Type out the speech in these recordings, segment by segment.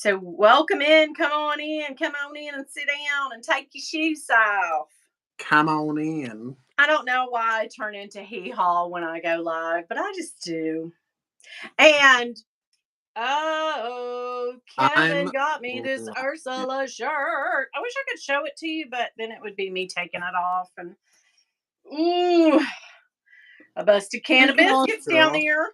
So welcome in, come on in and sit down and take your shoes off. Come on in. I don't know why I turn into hee haw when I go live, but I just do. And oh, I'm Kevin got me this Ursula shirt. I wish I could show it to you, but then it would be me taking it off and ooh, a busted can of Take it off, biscuits down girl. there.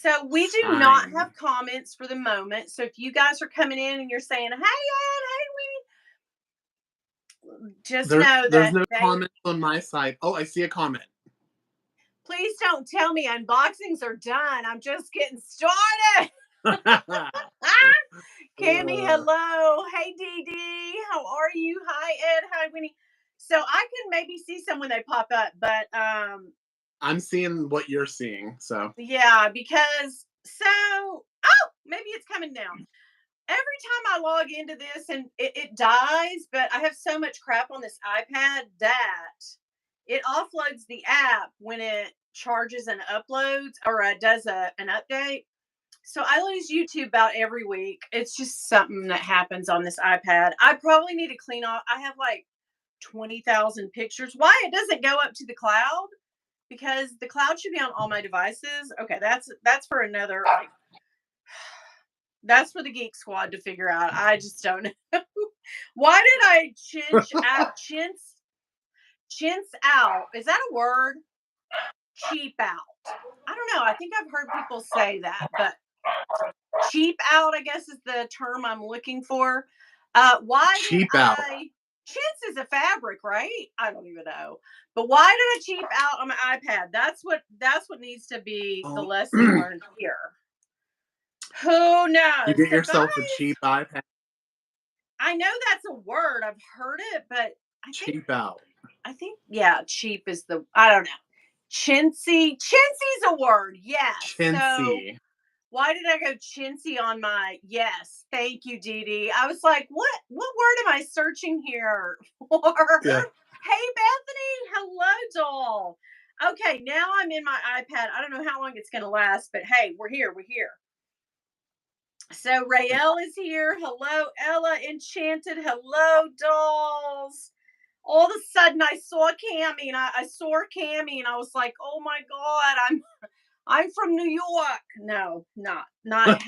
So we do not Fine. have comments for the moment. So if you guys are coming in and you're saying, "Hey, Ed, hey, just know There's that no they comments on my side. Oh, I see a comment. please don't tell me unboxings are done. I'm just getting started. Cammy, hello. Hey, Dee Dee. How are you? Hi, Ed. Hi, Winnie. So I can maybe see some when they pop up, but I'm seeing what you're seeing, so. yeah, because oh, maybe it's coming now. Every time I log into this and it dies, but I have so much crap on this iPad that it offloads the app when it charges and uploads or does an update. So I lose YouTube about every week. It's just something that happens on this iPad. I probably need to clean off. I have like 20,000 pictures. Why it doesn't go up to the cloud? Because the cloud should be on all my devices. Okay, that's for another like that's for the Geek Squad to figure out. I just don't know. Why did I chintz out? Is that a word? Cheap out. I don't know. I think I've heard people say that, but cheap out, I guess, is the term I'm looking for. Why did Cheap out. chintz is a fabric, right? I don't even know. But why did I cheap out on my iPad? That's what needs to be the lesson You learned here. Who knows? get So yourself a guys, cheap iPad. I know that's a word. I've heard it, but I think Cheap out. yeah, cheap is the I don't know. Chintzy's a word. Yes. So Chintzy. why did I go chintzy on my yes? Thank you, Dee Dee. I was like, what word am I searching here for? Yeah. Hey Bethany, hello doll. Okay, now I'm in my iPad. I don't know how long it's gonna last, but hey, we're here. So Rael is here. Hello, Ella Enchanted. Hello, dolls. All of a sudden I saw Cammy and I saw Cammy and I was like, oh my God, I'm from New York. No, not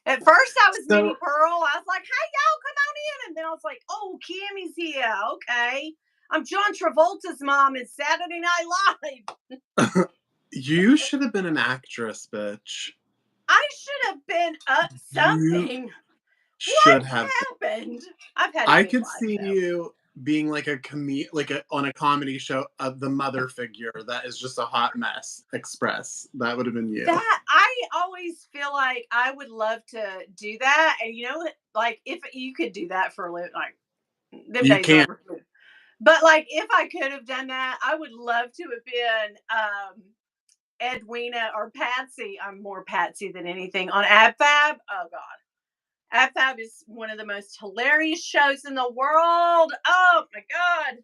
at first I was Mini So, Pearl. I was like, hey y'all, come on in. And then I was like, oh, Cammy's here. Okay. I'm John Travolta's mom in Saturday Night Live. you should have been an actress, bitch. I should have been up You something. What should have. happened? I've had a I good could life see though. you being like on a comedy show of the mother figure that is just a hot mess express. That would have been you. That I always feel like I would love to do that, and like if you could do that for a living, like them You days are can't. over. But like if I could have done that, I would love to have been Edwina or Patsy. I'm more Patsy than anything on AbFab. Oh God, AbFab is one of the most hilarious shows in the world. Oh my God,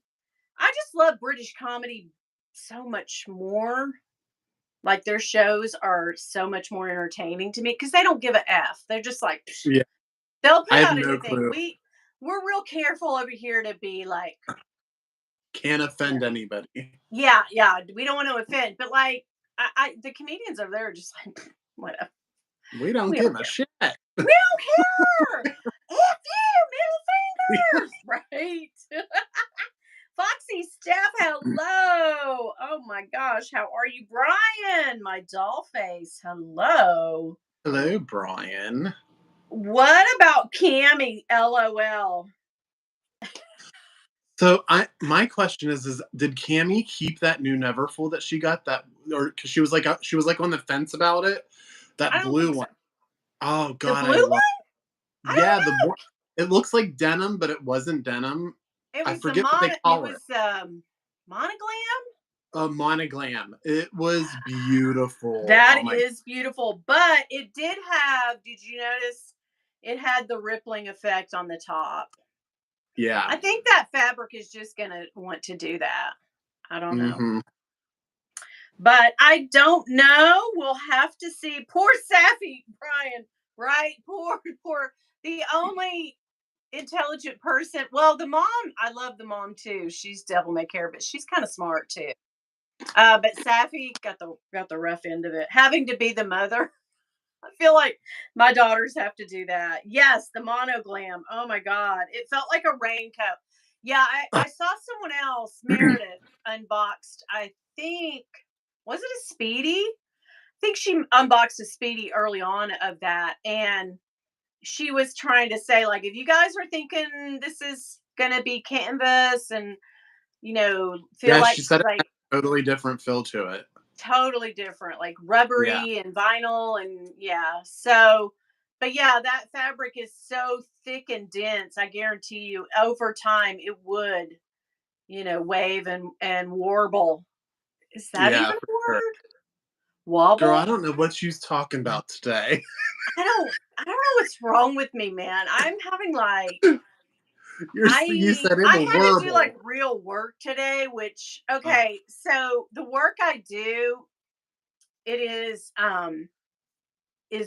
I just love British comedy so much more. Like their shows are so much more entertaining to me because they don't give a f. They're just like psh, Yeah, they'll I put have out no anything. clue. We're real careful over here to be like, Can't you know, offend anybody. yeah. We don't want to offend, but like, I the comedians over there are just like whatever. We don't We give don't a care. shit. We don't care. F you, middle fingers, right? Foxy Steph, hello. Oh my gosh, how are you, Brian? My doll face, hello. Hello, Brian. What about Cammy? LOL. So my question is did Cammy keep that new Neverfull that she got that or because she was like on the fence about it? I That don't blue think so. one. Oh The God, I blue love. one? I Yeah, don't know. it looks like denim, but it wasn't denim. It I was a forget what they call it. monoglam. A monoglam. It was beautiful. That Oh my. is beautiful, but it did have. Did you notice? It had the rippling effect on the top. Yeah. I think that fabric is just gonna want to do that. I don't know. Hmm. But I don't know. We'll have to see. Poor Sappy, Brian. Right? Poor. The only intelligent person. Well, the mom, I love the mom too. She's devil may care, but she's kind of smart too. But Safi got the rough end of it, having to be the mother. I feel like my daughters have to do that. Yes, the monoglam. Oh my god, it felt like a raincoat. Yeah, I saw someone else, Meredith, unboxed. I think was it a Speedy? I think she unboxed a Speedy early on of that, and she was trying to say like, if you guys are thinking this is gonna be canvas and feel Yeah, she said it had like a totally different feel to it. totally different, like Yeah. rubbery and vinyl and yeah. So, but yeah, that fabric is so thick and dense. I guarantee you, over time, it would, wave and warble. Is that Yeah, even for a sure. word? Girl, I Wobble? don't know what she's talking about today. I don't know what's wrong with me, man. I'm having like You said it I will had to do like warble. real work today, which Ugh. okay, so the work I do, it is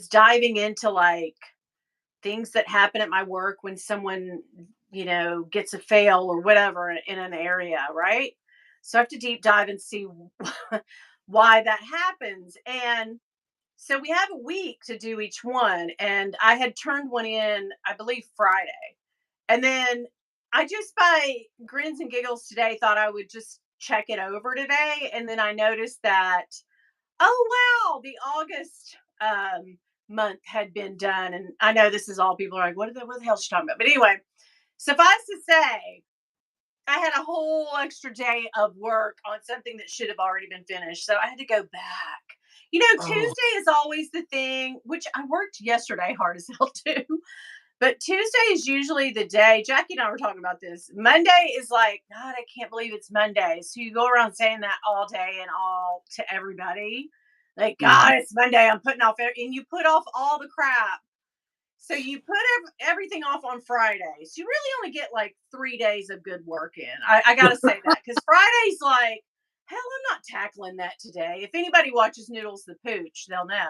diving into like things that happen at my work when someone, gets a fail or whatever in an area, right? So I have to deep dive and see why that happens. And so we have a week to do each one. And I had turned one in, I believe, Friday. And then I just by grins and giggles today thought I would just check it over today. And then I noticed that, oh wow, the August month had been done. And I know this is all people are like, what the hell is she talking about? But anyway, suffice to say, I had a whole extra day of work on something that should have already been finished. So I had to go back. Oh, Tuesday is always the thing, which I worked yesterday hard as hell too. But Tuesday is usually the day. Jackie and I were talking about this. Monday is like, God, I can't believe it's Monday. So you go around saying that all day and all to everybody. Like, mhm. God, it's Monday. I'm putting off, and you put off all the crap. So you put everything off on Friday. So you really only get like 3 days of good work in. I got to say that because Friday's like, hell, I'm not tackling that today. If anybody watches Noodles the Pooch, they'll know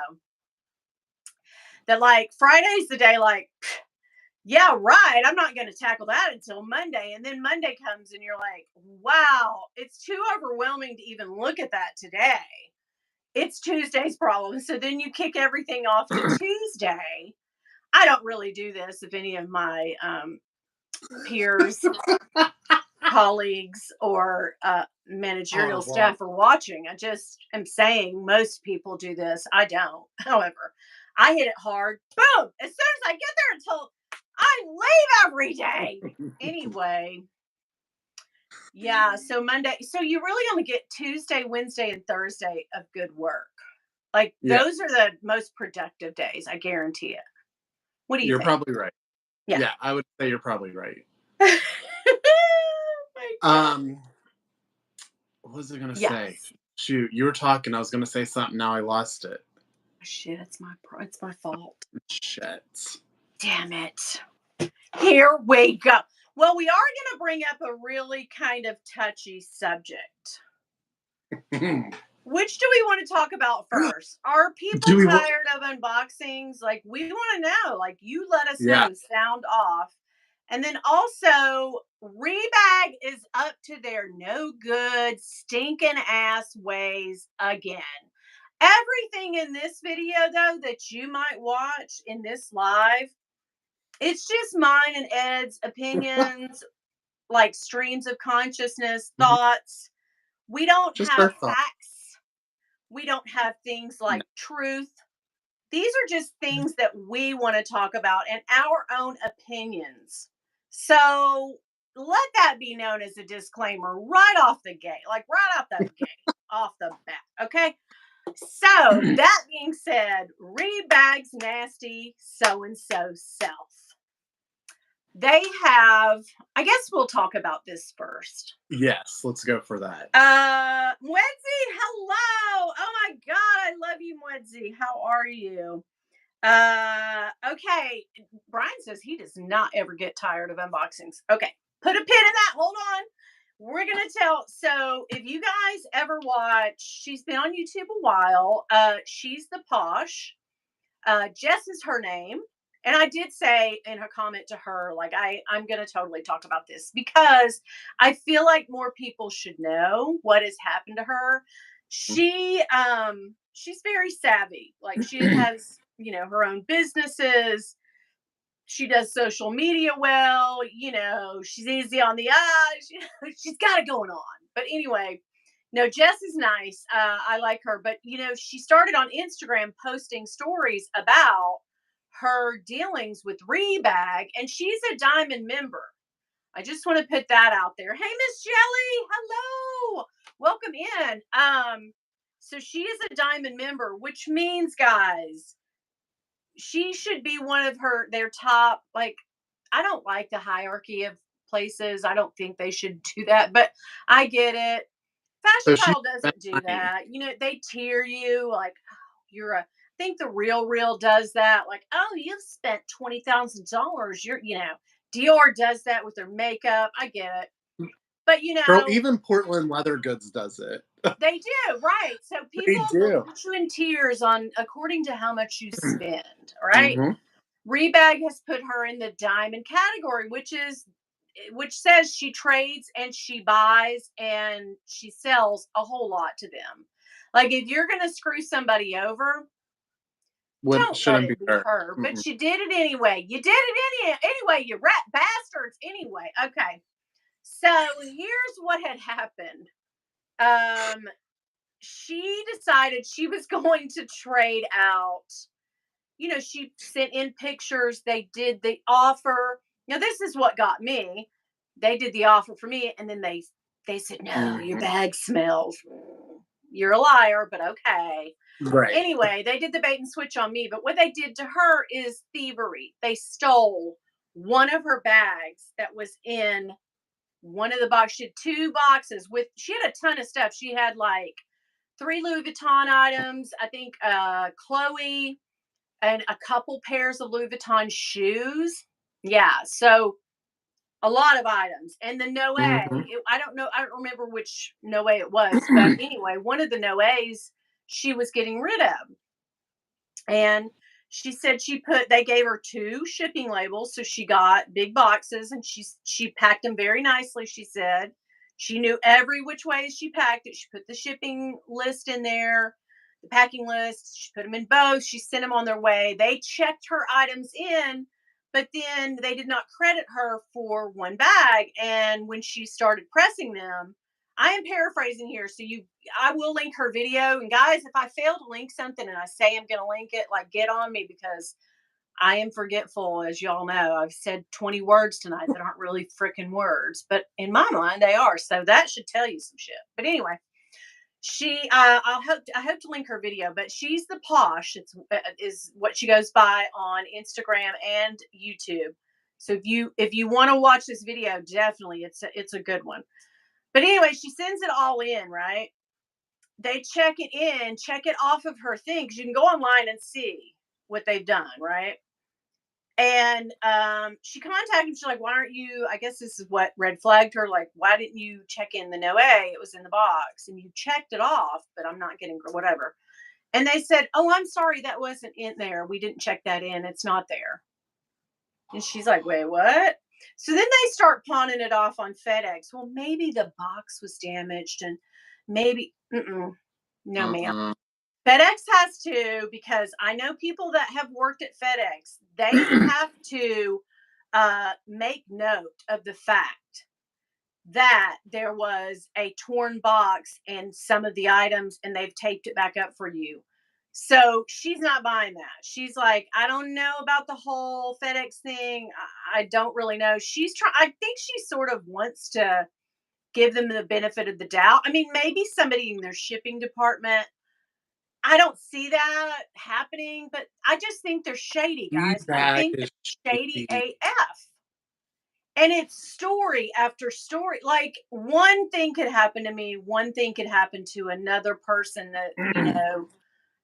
that like Friday's the day, like, yeah, right. I'm not going to tackle that until Monday. And then Monday comes and you're like, wow, it's too overwhelming to even look at that today. It's Tuesday's problem. So then you kick everything off to Tuesday. I don't really do this if any of my peers, colleagues, or managerial Oh, well, staff are watching. I just am saying most people do this. I don't. However, I hit it hard. Boom! As soon as I get there until I leave every day. Anyway, yeah. So Monday. So you really only get Tuesday, Wednesday, and Thursday of good work. Like yeah, those are the most productive days. I guarantee it. What do you you're think? probably right. Yeah. Yeah, I would say you're probably right. Oh my god. Um, what was I gonna say? Yes. Shoot, you were talking. I was gonna say something. Now I lost it. Shit, it's my fault. Shit. Damn it. Here we go. Well, we are going to bring up a really kind of touchy subject. Which do we want to talk about first? Are people Do we? tired of unboxings? Like, we want to know. Like, you let us Yeah. know. Sound off. And then also, Rebag is up to their no good, stinking ass ways again. Everything in this video, though, that you might watch in this live, it's just mine and Ed's opinions, like streams of consciousness, Mhm. thoughts. We don't Just have our thought. facts. We don't have things No. like truth. These are just things that we want to talk about and our own opinions. So let that be known as a disclaimer right off the gate, like right off the gate, off the bat. Okay. So that being said, Rebag's nasty so and so self. They have, I guess we'll talk about this first. Yes, let's go for that. Mwedzi, hello. Oh my God, I love you, Mwedzi. How are you? Okay. Brian says he does not ever get tired of unboxings. Okay, put a pin in that. Hold on. We're gonna tell. So, if you guys ever watch, she's been on YouTube a while. She's the Posh. Jess is her name. And I did say in a comment to her, like, I'm going to totally talk about this because I feel like more people should know what has happened to her. She's very savvy. Like, she has, her own businesses. She does social media well. She's easy on the eyes. She's got it going on. But anyway, no, Jess is nice. I like her. But, she started on Instagram posting stories about her dealings with Rebag, and she's a diamond member. I just want to put that out there. Hey, Miss Jelly. Hello. Welcome in. So she is a diamond member, which means, guys, she should be one of their top, like, I don't like the hierarchy of places. I don't think they should do that, but I get it. Fashion So she Pile spent doesn't do money. that. They tier you like, oh, I think the Real does that. Like, oh, you've spent $20,000. Dior does that with their makeup. I get it. But, Girl, even Portland Leather Goods does it. they do, right? So They people will do. put you in tiers on according to how much you spend, right? Mhm. Rebag has put her in the diamond category, which says she trades and she buys and she sells a whole lot to them. Like, if you're going to screw somebody over, Would don't let shouldn't be it be her. her. But Mm-mm. you did it anyway. You did it anyway, you rat bastards. Anyway, okay. So here's what had happened. Um, she decided she was going to trade out. She sent in pictures. They did the offer. Now, this is what got me. They did the offer for me, and then they said, "No, your Mhm. bag smells." You're a liar, but okay. Right. Anyway, they did the bait and switch on me, but what they did to her is thievery. They stole one of her bags that was in one of the boxes. She had two boxes she had a ton of stuff. She had like three Louis Vuitton items, I think Chloe, and a couple pairs of Louis Vuitton shoes. Yeah, so a lot of items. And the Noe, Mhm. I don't know, I don't remember which Noe it was, but anyway, one of the Noes she was getting rid of. And she said they gave her two shipping labels. So she got big boxes and she packed them very nicely. She said she knew every which way she packed it. She put the shipping list in there, the packing list. She put them in both. She sent them on their way. They checked her items in, but then they did not credit her for one bag. And when she started pressing them, I am paraphrasing here. I will link her video. And guys, if I fail to link something and I say I'm going to link it, like, get on me because I am forgetful, as y'all know. I've said 20 words tonight that aren't really freaking words, but in my mind they are. So that should tell you some shit. But anyway, I hope to link her video, but she's the Posh. Is what she goes by on Instagram and YouTube. So if you want to watch this video, definitely it's a good one. But anyway, she sends it all in, right? They check it off of her thing because you can go online and see what they've done, right? And she contacted me. She's like, "Why aren't you?" I guess this is what red flagged her. Like, why didn't you check in the Noe? It was in the box, and you checked it off, but I'm not getting whatever. And they said, "Oh, I'm sorry, that wasn't in there. We didn't check that in. It's not there." And she's like, "Wait, what?" So then they start pawning it off on FedEx. Well, maybe the box was damaged, and maybe, no, ma'am. Mm-mm. FedEx has to, because I know people that have worked at FedEx. They have to make note of the fact that there was a torn box and some of the items, and they've taped it back up for you. So she's not buying that. She's like, I don't know about the whole FedEx thing. I don't really know. I think she sort of wants to give them the benefit of the doubt. I mean, maybe somebody in their shipping department. I don't see that happening, but I just think they're shady, guys. I Feedback think is they're shady shady. AF. And it's story after story. Like, one thing could happen to me, one thing could happen to another person that,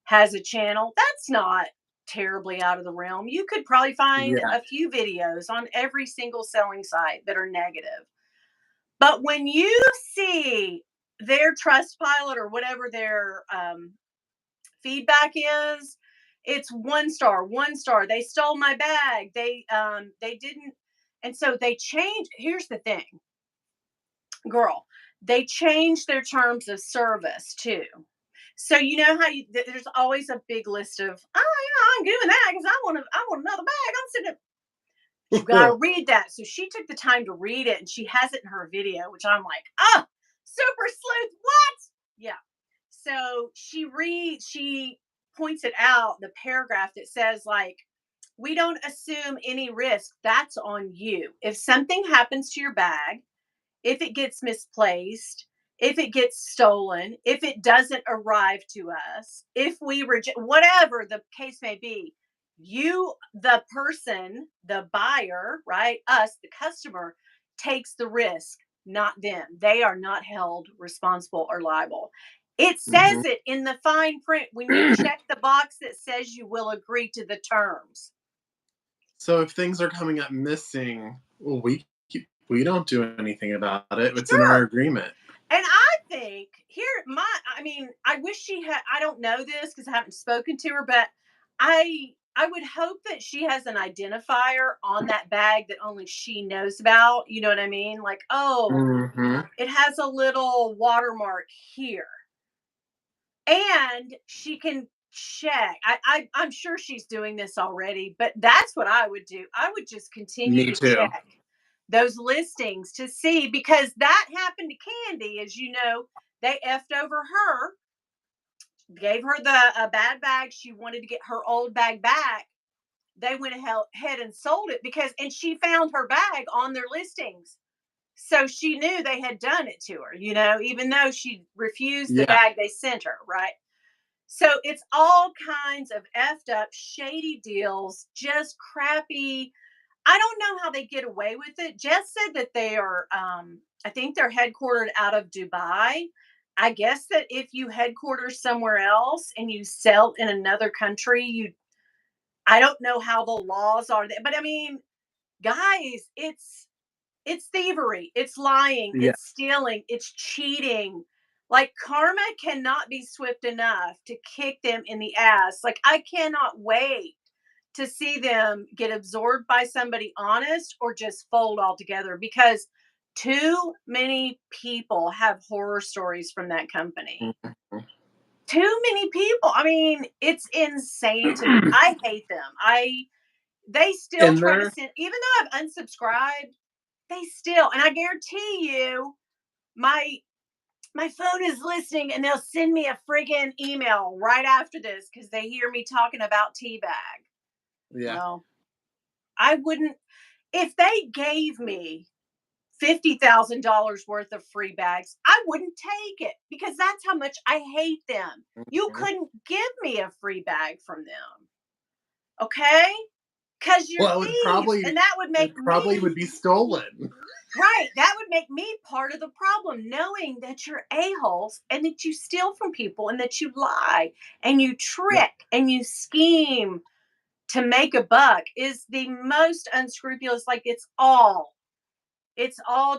has a channel. That's not terribly out of the realm. You could probably find Yeah. a few videos on every single selling site that are negative. But when you see their trust pilot or whatever their feedback is, It's 1 star, 1 star. They stole my bag. They didn't. And so they changed. Here's the thing, girl. They changed their terms of service too. So you know how there's always a big list of, oh yeah, I'm doing that because I want another bag. I'm sitting. You got to read that. So she took the time to read it, and she has it in her video, which I'm like, ah, super sleuth. What? Yeah. So she points it out, the paragraph that says, like, we don't assume any risk. That's on you. If something happens to your bag, if it gets misplaced, if it gets stolen, if it doesn't arrive to us, if we reject, whatever the case may be, you, the person, the buyer, right? Us, the customer, takes the risk, not them. They are not held responsible or liable. It Mhm. says it in the fine print when you check the box that says you will agree to the terms. So if things are coming up missing, well, we don't do anything about it. It's in our Sure. agreement. And I think here, I mean, I wish she had, I don't know this because I haven't spoken to her, but I would hope that she has an identifier on that bag that only she knows about. You know what I mean? Like, oh, Mhm. it has a little watermark here. And she can check. I'm sure she's doing this already, but that's what I would do. I would just continue Me to too. check those listings to see, because that happened to Candy, as you know. They effed over her, gave her a bad bag. She wanted to get her old bag back. They went ahead and sold it because, and she found her bag on their listings. So she knew they had done it to her, even though she refused the Yeah. bag they sent her, right? So it's all kinds of effed up, shady deals, just crappy. I don't know how they get away with it. Jess said that they are, I think they're headquartered out of Dubai. I guess that if you headquarters somewhere else and you sell in another country, I don't know how the laws are there, but I mean, guys, it's thievery, it's lying, Yeah. it's stealing, it's cheating. Like, karma cannot be swift enough to kick them in the ass. Like, I cannot wait to see them get absorbed by somebody honest or just fold altogether, because too many people have horror stories from that company. Mhm. Too many people. I mean, it's insane to me. I hate them. They still And try to there, send, even though I've unsubscribed, they still, and I guarantee you, my my phone is listening, and they'll send me a friggin' email right after this because they hear me talking about teabag. yeah. Well, I wouldn't, if they gave me $50,000 worth of free bags, I wouldn't take it because that's how much I hate them. You Mhm. couldn't give me a free bag from them, okay? Because you're Well, thieves, and that would it make probably me. would be stolen. Right. That would make me part of the problem, knowing that you're a-holes and that you steal from people and that you lie and you Yeah. trick and you scheme to make a buck is the most unscrupulous. Like, it's all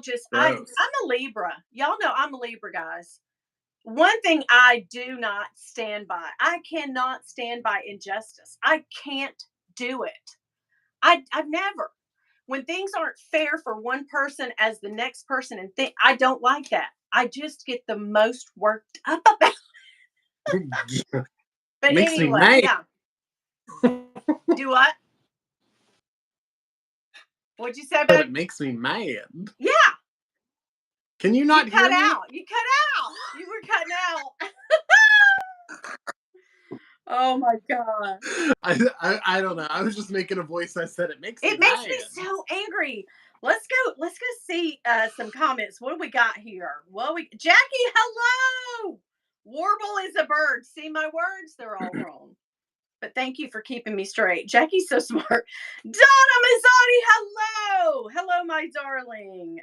just, Gross. I'm a Libra. Y'all know I'm a Libra, guys. One thing I do not stand by. I cannot stand by injustice. I can't do it. I've never. When things aren't fair for one person as the next person, and think, I don't like that. I just get the most worked up about. But Makes me anyway, mad. yeah. Do what? What'd you say, Oh, babe? it makes me mad. Yeah, Can you you not cut hear me? out. You cut out. You were cutting out. Oh my god. I don't know. I was just making a voice. I said it makes me It makes me mad. so angry. Let's go see some comments. What do we got here? Well, Jackie, hello. Warble is a bird. See my words? They're all wrong. But thank you for keeping me straight. Jackie's so smart. Donna Mazzotti, hello. Hello, my darling.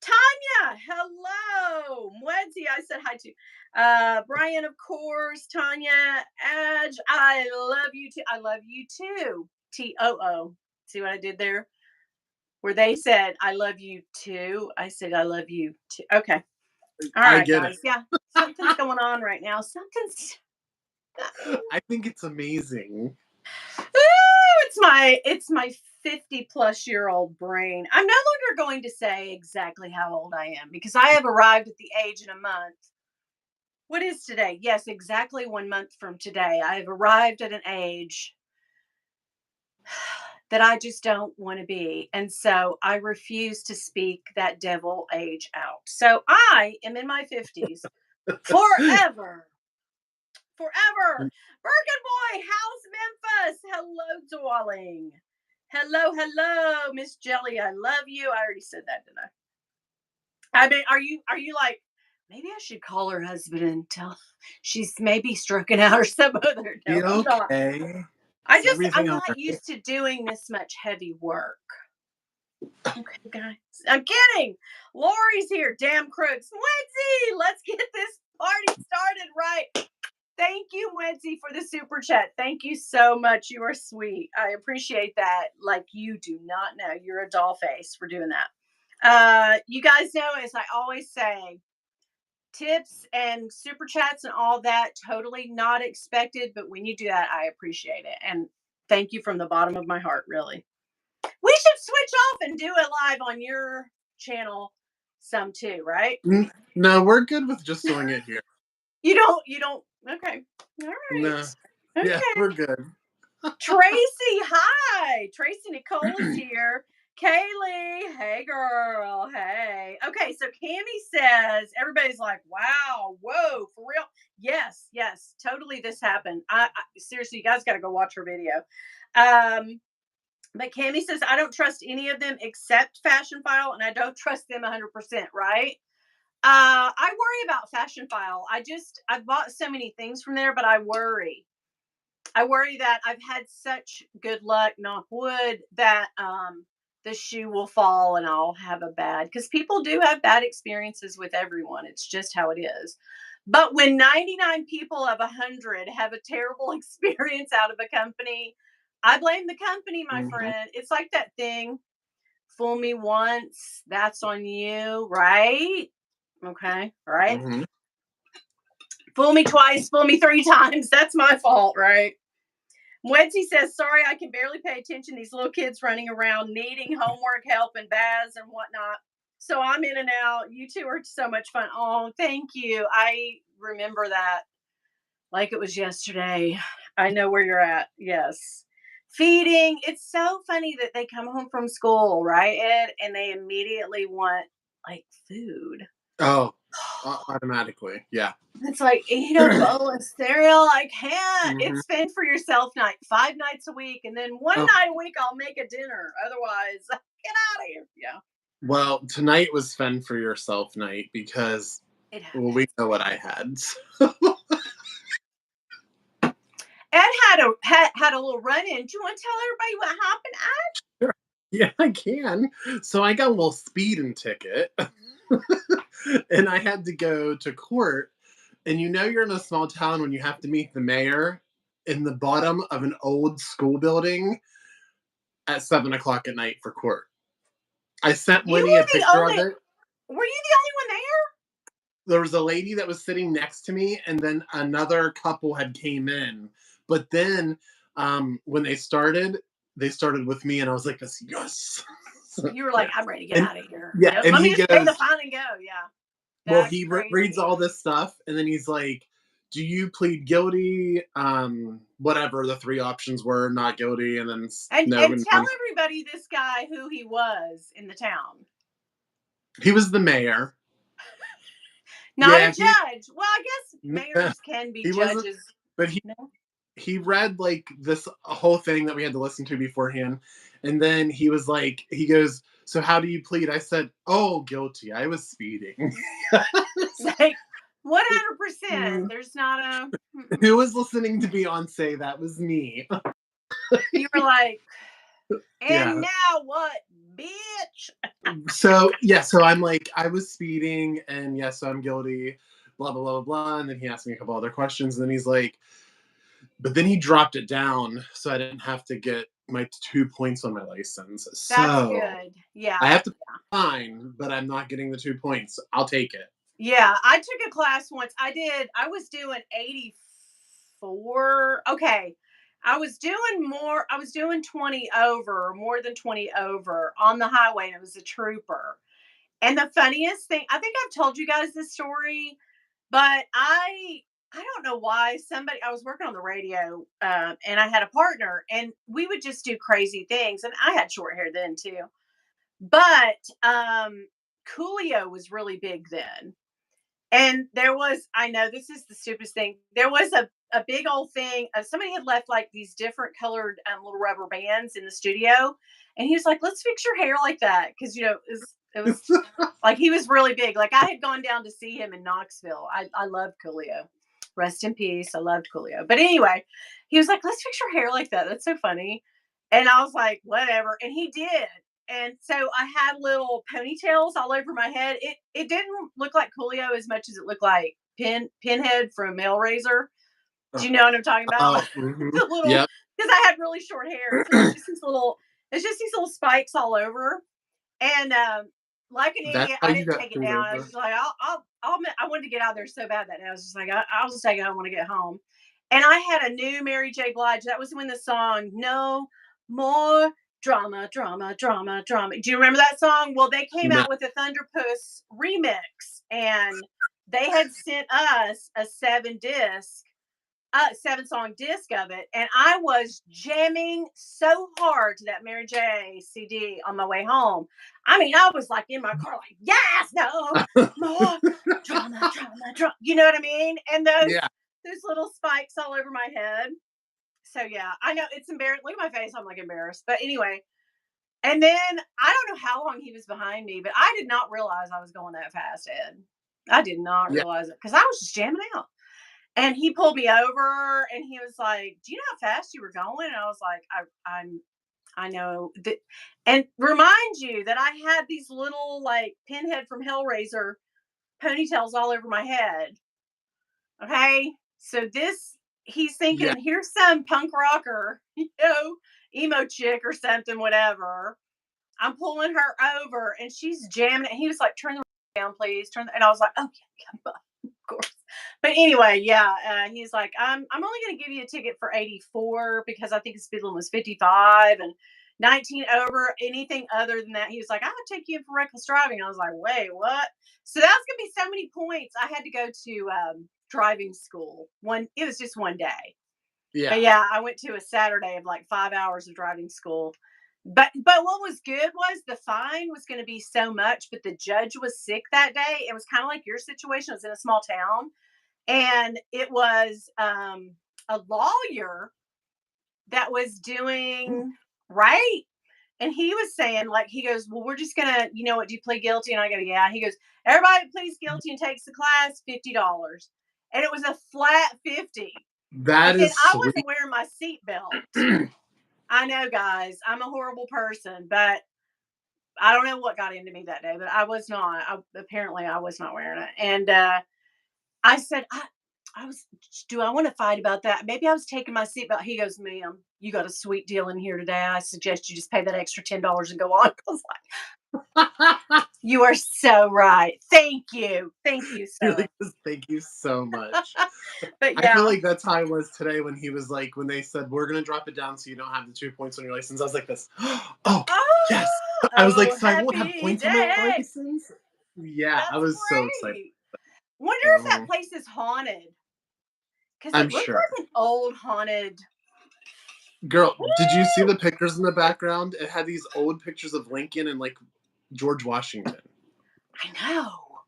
Tanya, hello. Mwedzi, I said hi to. Brian, of course. Tanya, Edge, I love you too. I love you too. TOO. See what I did there? Where they said, I love you too. I said, I love you too. Okay. All I right, get it. guys. Yeah. Something's going on right now. Something's. I think it's amazing. Ooh, it's my 50-plus-year-old brain. I'm no longer going to say exactly how old I am because I have arrived at the age in a month. What is today? Yes, exactly 1 month from today. I have arrived at an age that I just don't want to be. And so I refuse to speak that devil age out. So I am in my 50s forever. Forever. Bergen Boy, how's Memphis? Hello, darling. Hello, hello, Miss Jelly. I love you. I already said that, didn't I? I mean, are you like, maybe I should call her husband and tell she's maybe stroking out or some other. No, You I'm not. okay? Is I'm everything all not right? used to doing this much heavy work. Okay, guys. I'm kidding. Lori's here. Damn crooks. Wednesday, let's get this party started right. Thank you, Wendy, for the super chat. Thank you so much. You are sweet. I appreciate that. Like you do not know. You're a doll face for doing that. You guys know, as I always say, tips and super chats and all that totally not expected. But when you do that, I appreciate it. And thank you from the bottom of my heart, really. We should switch off and do it live on your channel some too, right? No, we're good with just doing it here. You don't okay. All right. No. Yeah, Okay. we're good. Tracy, hi. Tracy Nicole is here. Kaylee, hey girl, hey. Okay, so Cammy says everybody's like, "Wow, whoa, for real?" Yes, yes, totally. This happened. I seriously, you guys got to go watch her video. Um, but Cammy says I don't trust any of them except Fashion File, and I don't trust them 100%. Right? I worry about Fashion File. I've bought so many things from there, but I worry. I worry that I've had such good luck, knock wood, that the shoe will fall and I'll have a bad, because people do have bad experiences with everyone. It's just how it is. But when 99 people of 100 have a terrible experience out of a company, I blame the company, my Mhm, friend. It's like that thing, fool me once, that's on you, right? Okay, right? mhm. Fool me twice, fool me three times, that's my fault, right? Wednesday says, sorry, I can barely pay attention. These little kids running around needing homework help and baths and whatnot. So I'm in and out. You two are so much fun. Oh, thank you. I remember that like it was yesterday. I know where you're at. Yes. Feeding. It's so funny that they come home from school, right, Ed? And they immediately want like food. Oh, automatically, yeah. It's like, eat a bowl of cereal. I can't. Mhm. It's fend for yourself night, 5 nights a week. And then one Oh, night a week, I'll make a dinner. Otherwise, get out of here. Yeah, well, tonight was fend for yourself night because, it well, we happens. know what I had. Ed had a little run in. Do you want to tell everybody what happened? Sure. Yeah, I can. So I got a little speeding ticket, and I had to go to court. And you know, you're in a small town when you have to meet the mayor in the bottom of an old school building at 7 o'clock at night for court. I sent You Winnie a were the picture of only. it. Were you the only one there? There was a lady that was sitting next to me, and then another couple had came in. But then when they started with me, and I was like, yes. You were like, Yeah. I'm ready to get And out of here. yeah, Yep. and Let me he just pay the goes, fine and go. Yeah, well, that's he reads crazy. all this stuff, and then he's like, "Do you plead guilty?" Whatever the three options were, not guilty, and then no. And And tell everybody this guy who he was in the town. he was the mayor. Not a Yeah, he judge. Well, I guess mayors can be he wasn't, judges. but No. he read like this whole thing that we had to listen to beforehand, and then he was like, he goes, "So how do you plead?" I said, "Oh, guilty. I was speeding." Like 100%. Mm. There's not a Who was listening to Beyonce? That was me. you were like, and Yeah. now what, bitch? So yeah, so I'm like, I was speeding, and yes, I'm guilty. Blah blah blah blah. And then he asked me a couple other questions, and then he's like, but then he dropped it down, so I didn't have to get my 2 points on my license. That's So good. Yeah. I have to fine, but I'm not getting the 2 points. I'll take it. Yeah. I took a class once. I was doing 85 84. Okay. I was doing 20 over, more than 20 over on the highway, and it was a trooper. And the funniest thing, I think I've told you guys this story, but I don't know why somebody I was working on the radio, and I had a partner, and we would just do crazy things. And I had short hair then too. But Coolio was really big then. And there was, I know this is the stupidest thing. There was a big old thing. Somebody had left like these different colored little rubber bands in the studio. And he was like, let's fix your hair like that. Cause, it was like he was really big. Like I had gone down to see him in Knoxville. I loved Coolio. Rest in peace. I loved Coolio. But anyway, he was like, let's fix your hair like that. That's so funny. And I was like, whatever. And he did. And so I had little ponytails all over my head. It didn't look like Coolio as much as it looked like Pinhead from Hellraiser. Do you know what I'm talking about? Oh, mhm. The little, Yep. because I had really short hair, so it's just these little spikes all over. And like an That's idiot, how I you didn't got take it screwed down. I was over. just like, I wanted to get out of there so bad that day. I was just like, I'll just take it home when I get home. And I had a new Mary J. Blige. That was when the song "No More Drama, Drama, Drama, Drama." Do you remember that song? Well, they came No. out with a Thunderpuss remix, and they had sent us a 7-song disc of it, and I was jamming so hard to that Mary J. CD on my way home. I mean, I was like in my car, like, yes, no more drama, drama, drama. You know what I mean? And Yeah. those little spikes all over my head. So yeah, I know it's embarrassing. Look at my face; I'm like embarrassed. But anyway, and then I don't know how long he was behind me, but I did not realize I was going that fast, Ed. I did not Yeah. realize it because I was just jamming out. And he pulled me over and he was like, "Do you know how fast you were going?" And I was like, I know that." And remind you that I had these little like Pinhead from Hellraiser ponytails all over my head. Okay. So he's Yeah. thinking, here's some punk rocker, emo chick or something, whatever. I'm pulling her over and she's jamming it. He was like, "Turn the down, please." And I was like, "Oh, yeah, of course." But anyway, yeah, he's like, I'm only going to give you a ticket for 84 because I think the speed limit was 55 and 19 over. Anything other than that, he was like, "I'm going to take you in for reckless driving." I was like, "Wait, what?" So that's going to be so many points. I had to go to driving school. It was just one day. But Yeah. yeah, I went to a Saturday of like 5 hours of driving school. But what was good was the fine was going to be so much, but the judge was sick that day. It was kind of like your situation. It was in a small town, and it was a lawyer that was Mm. doing right. And he was saying, like, he goes, "Well, we're just gonna, what? Do you plead guilty?" And I go, "Yeah." He goes, "Everybody pleads guilty and takes the class, $50." And it was a flat 50. That But then is I sweet. wasn't wearing my seatbelt. I know, guys, I'm a horrible person, but I don't know what got into me that day, but I was not. Apparently, I was not wearing it. And I said, I was, "Do I want to fight about that?" Maybe I was taking my seatbelt. He goes, "Ma'am, you got a sweet deal in here today. I suggest you just pay that extra $10 and go on." I was like, "You are so right. Thank you. Thank you, You're sir." like, "Just thank you so much." But I feel yeah. like that's how I was today when he was like, when they said, "We're gonna drop it down so you don't have the 2 points on your license." I was like this. Oh, yes. Oh, I was like, oh, "So I won't have happy points on my day. license?" Yeah, I That's was so excited. great. Wonder if that Mhm. place is haunted because I'm it looked sure. like an old haunted. Girl, did you see Woo! the pictures in the background? It had these old pictures of Lincoln and like George Washington. I know.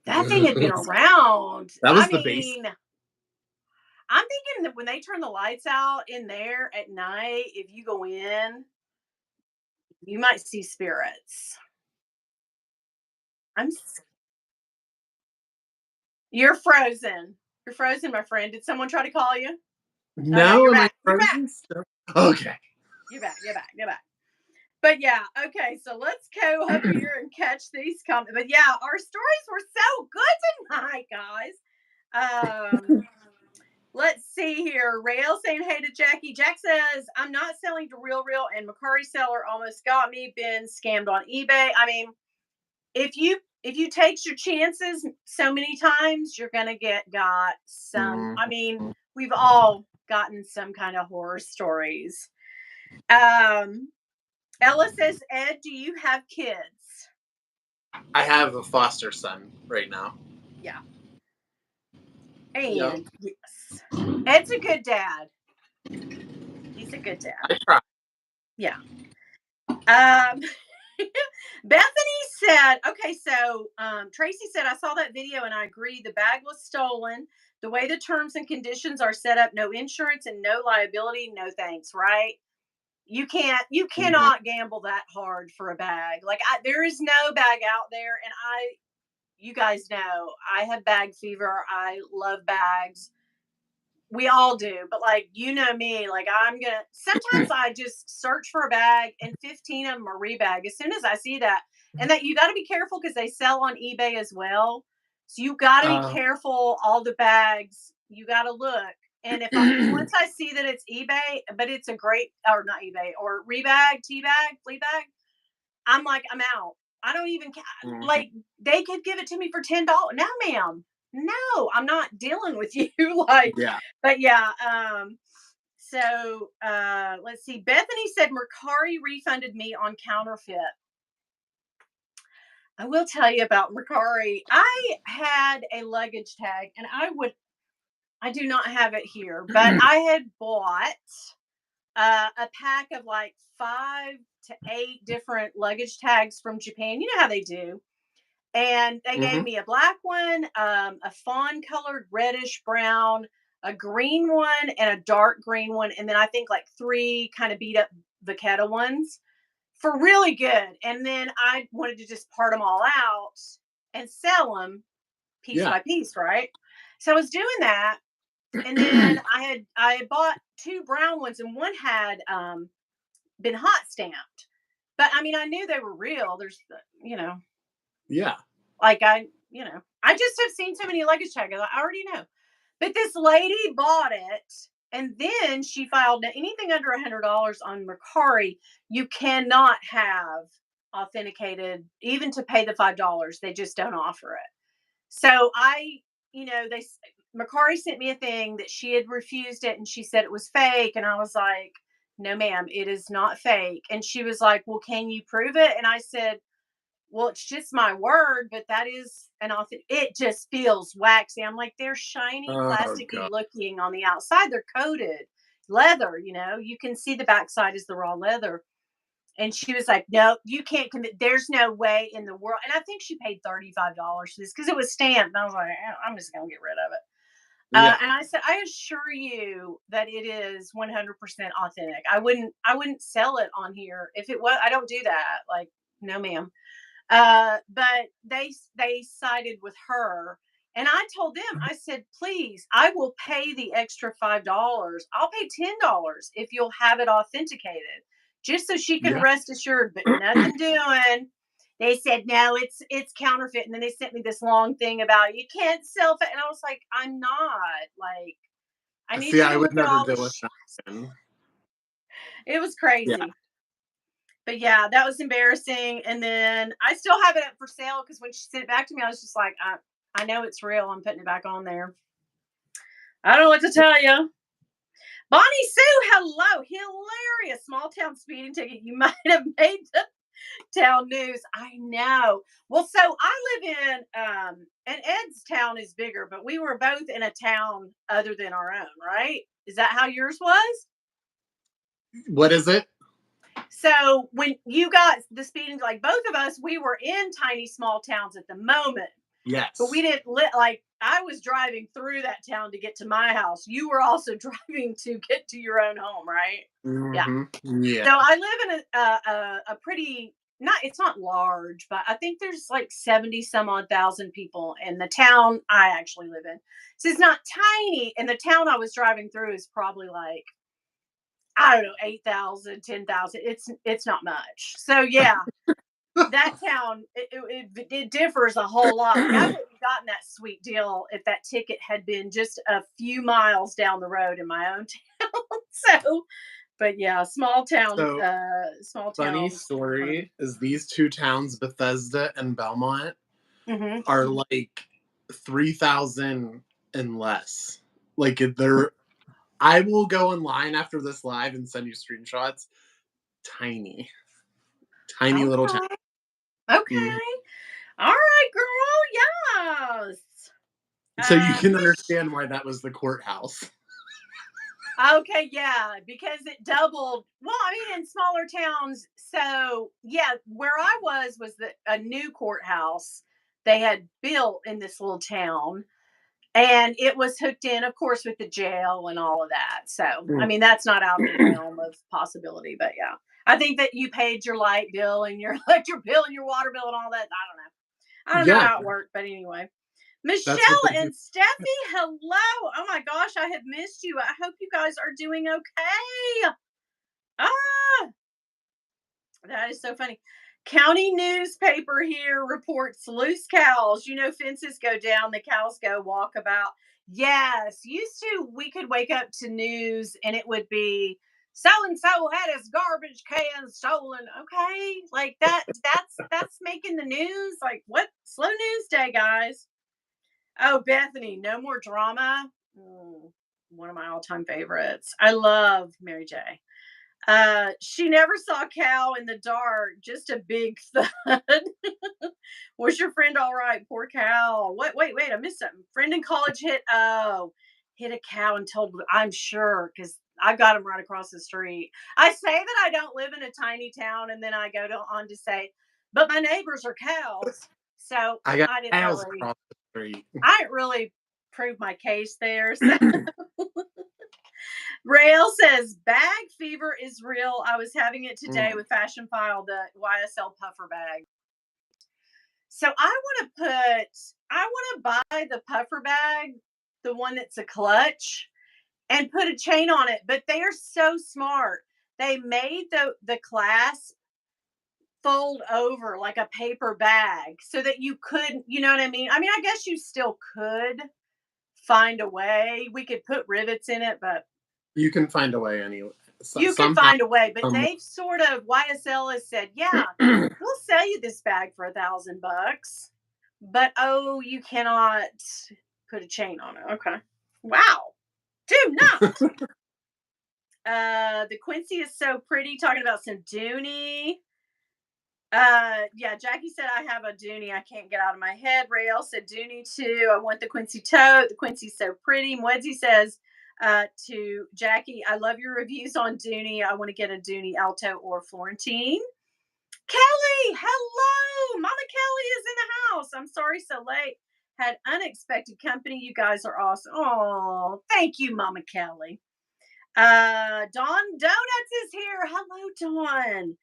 That thing had been around. That I was the base. mean, I'm thinking that when they turn the lights out in there at night, if you go in, you might see spirits. I'm s- you're frozen. You're frozen, my friend. Did someone try to call you? Oh no, No, you're am I back. You're back. frozen still? Okay. You're back. You're back. You're back. But yeah, okay, so let's go up here and catch these comments. But yeah, our stories were so good tonight, guys. Let's see here. Rael saying hey to Jackie. Jack says, "I'm not selling to Real and McCurry seller almost got me, been scammed on eBay." I mean, if you takes your chances so many times, you're gonna get got some. I Mhm. mean, we've all gotten some kind of horror stories. Um, Ella says, Ed, do you have kids? I have a foster son right now. Yeah. Yep. And yes, Ed's a good dad. He's a good dad. I try. Yeah. Um, Bethany said, okay, so Tracy said, I saw that video and I agree. The bag was stolen. The way the terms and conditions are set up, no insurance and no liability, no thanks, right? You Mhm. cannot gamble that hard for a bag. Like there is no bag out there. And you guys know, I have bag fever. I love bags. We all do, but like me, like I'm gonna sometimes I just search for a bag and 15 of them are rebag as soon as I see that. And that you got to be careful because they sell on eBay as well. So you got to be Uh, careful. All the bags you got to look. And if I once I see that it's eBay, but it's a great or not eBay or rebag, tea bag, flea bag, I'm like I'm out. I don't even mhm. like they could give it to me for $10. No, ma'am. No, I'm not dealing with you. Like, Yeah. but yeah, let's see. Bethany said Mercari refunded me on counterfeit. I will tell you about Mercari. I had a luggage tag and I do not have it here, but I had bought a pack of like 5 to 8 different luggage tags from Japan. You know how they do. And they gave Hmm. me a black one, a fawn colored reddish brown, a green one, and a dark green one. And then I think like 3 kind of beat up Vachetta ones for really good. And then I wanted to just part them all out and sell them piece Yeah. by piece, right? So I was doing that. And then I had bought 2 brown ones and one had been hot stamped. But I mean, I knew they were real. You know, Yeah. like I just have seen so many luggage tags. I already know. But this lady bought it and then she filed anything under $100 on Mercari. You cannot have authenticated, even to pay the $5. They just don't offer it. So Mercari sent me a thing that she had refused it and she said it was fake. And I was like, no, ma'am, it is not fake. And she was like, well, can you prove it? And I said, well, it's just my word, but that is an authentic. It just feels waxy. I'm like, they're shiny, Oh plasticky god. looking on the outside. They're coated leather. You can see the backside is the raw leather. And she was like, no, you can't commit. There's no way in the world. And I think she paid $35 for this because it was stamped. And I was like, I'm just going to get rid of it. Yeah. And I said, I assure you that it is 100% authentic. I wouldn't sell it on here if it was. I don't do that. Like, no, ma'am. But they sided with her, and I told them, I said, please, I will pay the extra $5. I'll pay $10 if you'll have it authenticated, just so she can Yeah. rest assured. But nothing doing. They said no, it's counterfeit, and then they sent me this long thing about you can't sell it, and I was like, I'm not like I need See, you I to would look at never all the. deal with that again. It was Yeah. crazy. But yeah, that was embarrassing. And then I still have it up for sale because when she sent it back to me, I was just like, I know it's real. I'm putting it back on there. I don't know what to tell you. Bonnie Sue, hello. Hilarious. Small town speeding ticket. You might have made the town news. I know. Well, so I live in, and Ed's town is bigger, but we were both in a town other than our own, right? Is that how yours was? What is it? So when you got the speeding, like both of us, we were in tiny small towns at the moment, but we Yes. didn't like I was driving through that town to get to my house. You were also driving to get to your own home, right? Yeah. Hmm. Yeah. So I live in a pretty not it's not large, but I think there's like 70 some odd thousand people in the town I actually live in. So it's not tiny, and the town I was driving through is probably like I don't know, 8,000, 10,000. It's not much. So yeah, that town it differs a whole lot. Like I wouldn't have gotten that sweet deal if that ticket had been just a few miles down the road in my own town. So, but yeah, So small funny towns. story is these two towns, Bethesda and Belmont, Hmm. are like 3,000 and less. Like they're I will go online after this live and send you screenshots. Tiny, tiny little town. Okay. Okay. Mhm. All right, girl. Yes. So you can Mich understand why that was the courthouse. Okay, yeah, because it doubled. Well, I mean, in smaller towns. So yeah, where I was a new courthouse they had built in this little town, and it was hooked in, of course, with the jail and all of that. So I mean, that's not out of the realm of possibility. But yeah, I think that you paid your light bill and your electric bill and your water bill and all that. I don't know. I don't know Yeah, how it worked, but anyway. that's what Michelle they do. and Steffi, hello. Oh my gosh, I have missed you. I hope you guys are doing okay. Ah, that is so funny. County newspaper here reports loose cows. You know, fences go down, the cows go walkabout. Yes, used to we could wake up to news and it would be so and so had his garbage can stolen. Okay, like that's making the news. Like what? Slow news day, guys. Oh, Bethany, no more drama. One of my all-time favorites. I love Mary J. She never saw cow in the dark, just a big thud. Was your friend all right? Poor cow. What? Wait, I missed something. Friend in college hit a cow and told. I'm sure because I got him right across the street. I say that I don't live in a tiny town, and then I on to say, but my neighbors are cows. So I got I didn't cows really across the street. I didn't really prove my case there. So Rail says bag fever is real. I was having it today Mm. with Fashion File, the YSL puffer bag. So I want to buy the puffer bag, the one that's a clutch, and put a chain on it. But they are so smart. They made the clasp fold over like a paper bag so that you could, you know what I mean? I mean, I guess you still could find a way. We could put rivets in it, but You can find a way anyway. you could Somehow, find a way. But some they've sort of YSL has said, yeah, way. we'll sell you this bag for $1,000, but oh, you cannot put a chain on it. Okay, wow, do not. The Quincy is so pretty. Talking about some Dooney. Yeah, Jackie said I have a Dooney I can't get out of my head. Rael said Dooney too. I want the Quincy tote. The Quincy's so pretty. Mwedzi says to Jackie, I love your reviews on Dooney. I want to get a Dooney Alto or Florentine. Kelly, hello. Mama Kelly is in the house. I'm sorry so late. Had unexpected company. You guys are awesome. Oh, thank you, Mama Kelly. Dawn Donuts is here. Hello, Dawn.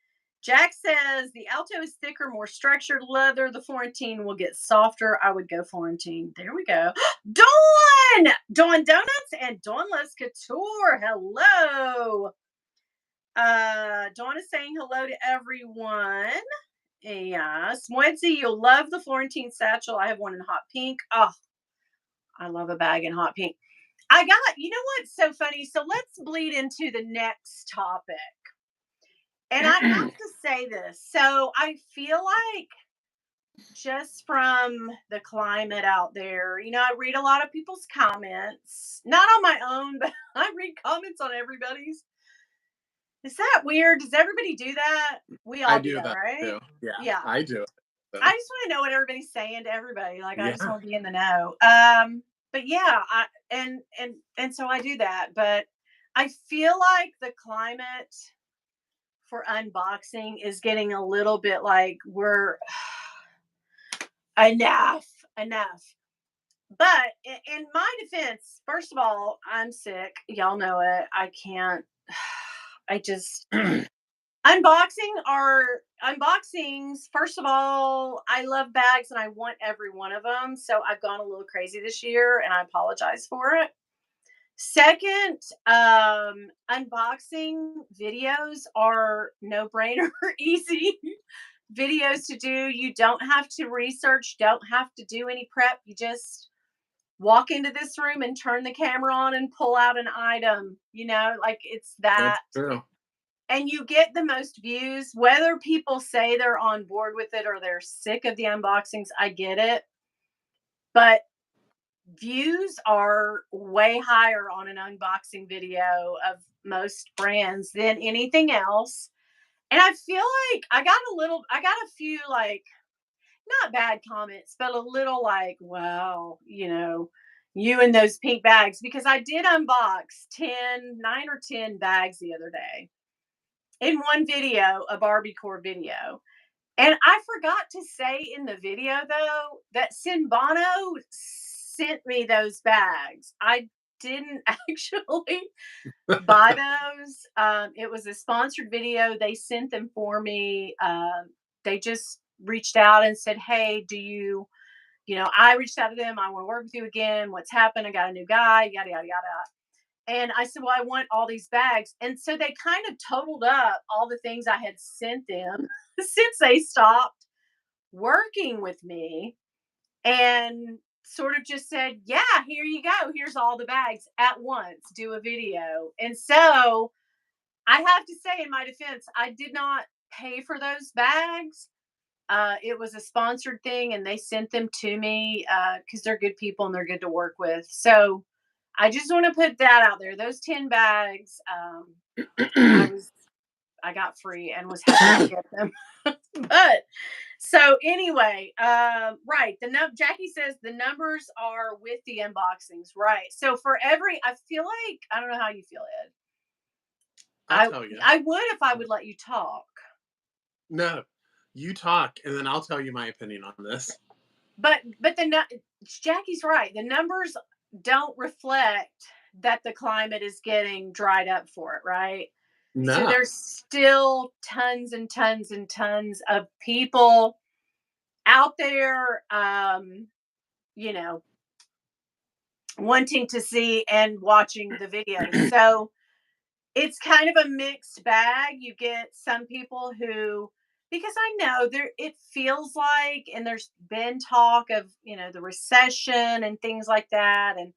Jack says the Alto is thicker, more structured leather. The Florentine will get softer. I would go Florentine. There we go. Dawn! Dawn Donuts and Dawn Loves Couture. Hello. Dawn is saying hello to everyone. Yes. Moetzi, you'll love the Florentine satchel. I have one in hot pink. Oh, I love a bag in hot pink. I got, you know what's so funny? So let's bleed into the next topic. And I have to say this. So I feel like just from the climate out there, I read a lot of people's comments, not on my own, but I read comments on everybody's. Is that weird? Does everybody do that? We I all do do that, that right? too. Yeah, Yeah. I do it. I So, just want to know what everybody's saying to everybody. Like I just yeah, want to be in the know. But yeah, and so I do that. But I feel like the climate for unboxing is getting a little bit like we're enough. But in my defense, first of all, I'm sick. Y'all know it. I can't. I just unboxings. First of all, I love bags and I want every one of them. So I've gone a little crazy this year and I apologize for it. Second, unboxing videos are no brainer, easy videos to do. You don't have to research, don't have to do any prep. You just walk into this room and turn the camera on and pull out an item, like it's that's that. true. And you get the most views, whether people say they're on board with it or they're sick of the unboxings. I get it. But views are way higher on an unboxing video of most brands than anything else. And I feel like I got a few like not bad comments, but a little like, wow, you and those pink bags because I did unbox 9 or 10 bags the other day in one video, a Barbie core video. And I forgot to say in the video though that Sinbano sent me those bags. I didn't actually buy those. It was a sponsored video. They sent them for me. They just reached out and said, "Hey, I reached out to them. I want to work with you again. What's happened? I got a new guy, yada, yada, yada." And I said, "Well, I want all these bags." And so they kind of totaled up all the things I had sent them since they stopped working with me and sort of just said, "Yeah, here you go. Here's all the bags at once. Do a video." And so I have to say, in my defense, I did not pay for those bags. It was a sponsored thing, and they sent them to me because they're good people and they're good to work with. So I just want to put that out there. Those 10 bags, I was I got free and was happy to get them. But so anyway, right. Jackie says the numbers are with the unboxings, right? So for I feel like I don't know how you feel, Ed. I'll tell you. I would if I would let you talk. No, you talk, and then I'll tell you my opinion on this. But Jackie's right. The numbers don't reflect that the climate is getting dried up for it, right? So No. there's still tons and tons and tons of people out there, you know, wanting to see and watching the videos. So it's kind of a mixed bag. You get some people who, because I know it feels like, and there's been talk of, the recession and things like that. And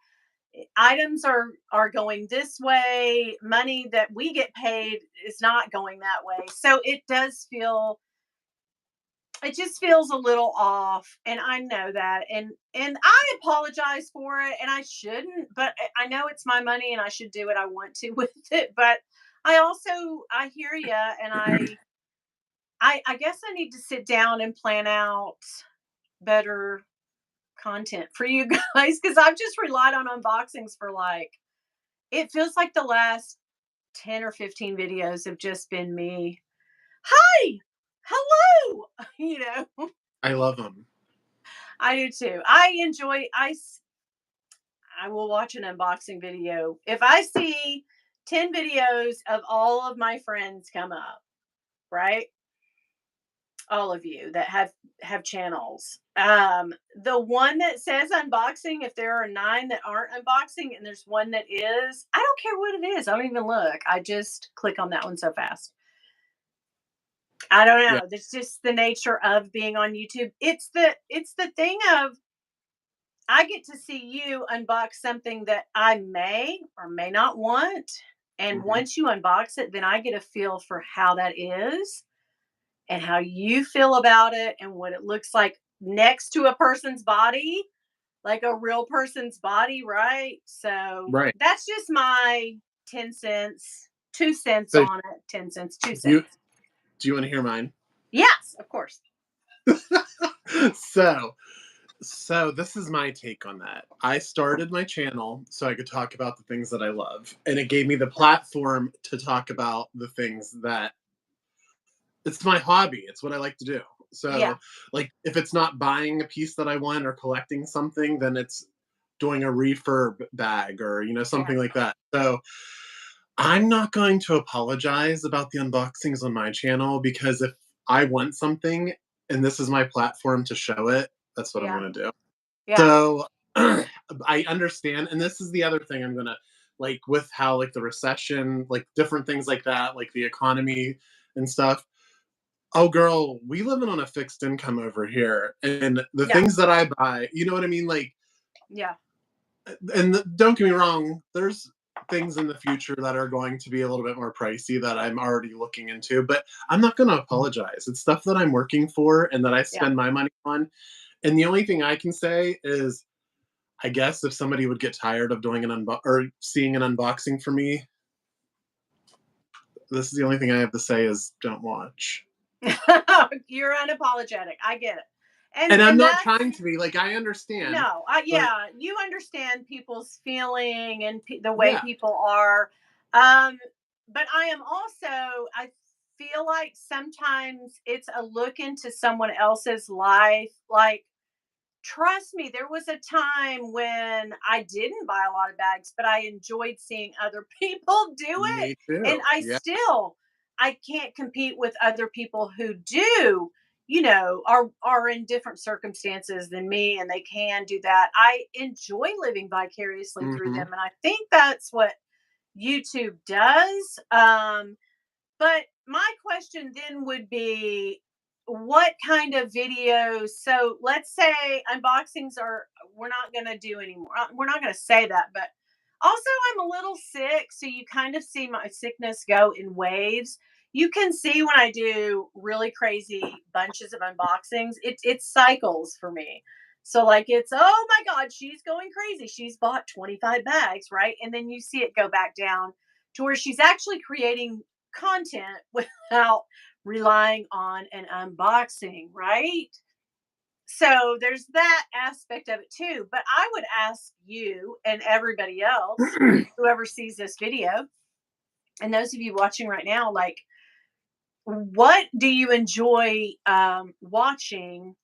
items are going this way. Money that we get paid is not going that way. So it just feels a little off, and I know that, and I apologize for it, and I shouldn't, but I know it's my money and I should do what I want to with it. But I hear you, and I guess I need to sit down and plan out better content for you guys because I've just relied on unboxings for like it feels like the last 10 or 15 videos have just been me. Hi, hello. I love them. I do too. I will watch an unboxing video. If I see 10 videos of all of my friends come up, right? All of you that have channels. The one that says unboxing, if there are 9 that aren't unboxing and there's one that is, I don't care what it is. I don't even look. I just click on that one so fast. I don't Yeah. know. That's just the nature of being on YouTube. It's the thing of I get to see you unbox something that I may or may not want. And Mhm. once you unbox it, then I get a feel for how that is and how you feel about it and what it looks like next to a person's body, like a real person's body, right? So Right. that's just my 10 cents, 2 cents So on it, 10 cents, two do you cents. do you want to hear mine? Yes, of course. so so this is my take on that. I started my channel so I could talk about the things that I love, and it gave me the platform to talk about the things that it's my hobby. It's what I like to do. Yeah, So, like, if it's not buying a piece that I want or collecting something, then it's doing a refurb bag or, yeah, something like that. So, I'm not going to apologize about the unboxings on my channel because if I want something and this is my platform to show it, that's what I'm yeah, going to do. yeah, So, I understand. And this is the other thing I'm going to like with how, like, the recession, like, different things like that, like the economy and stuff. Oh, girl, we living on a fixed income over here, and the yeah, things that I buy, you know what I mean? Like, yeah, and don't get me wrong, there's things in the future that are going to be a little bit more pricey that I'm already looking into, but I'm not going to apologize. It's stuff that I'm working for and that I yeah, spend my money on. And the only thing I can say is I guess if somebody would get tired of doing or seeing an unboxing for me, this is the only thing I have to say is don't watch. You're unapologetic. I get it. And I'm And not that's trying to be, like, I understand, no, but yeah, you understand people's feeling and the way yeah. people are. Um, but I am also, I feel like sometimes it's a look into someone else's life. Like, trust me, there was a time when I didn't buy a lot of bags, but I enjoyed seeing other people do it. Me And too. Yeah. I can't compete with other people who do, are in different circumstances than me and they can do that. I enjoy living vicariously through Mhm. them. And I think that's what YouTube does. But my question then would be, what kind of videos? So let's say unboxings are, we're not going to do anymore. We're not going to say that, but also I'm a little sick. So you kind of see my sickness go in waves. You can see when I do really crazy bunches of unboxings, it cycles for me. So like it's, oh my God, she's going crazy. She's bought 25 bags, right? And then you see it go back down to where she's actually creating content without relying on an unboxing, right? So there's that aspect of it too. But I would ask you and everybody else, whoever sees this video, and those of you watching right now, like, what do you enjoy watching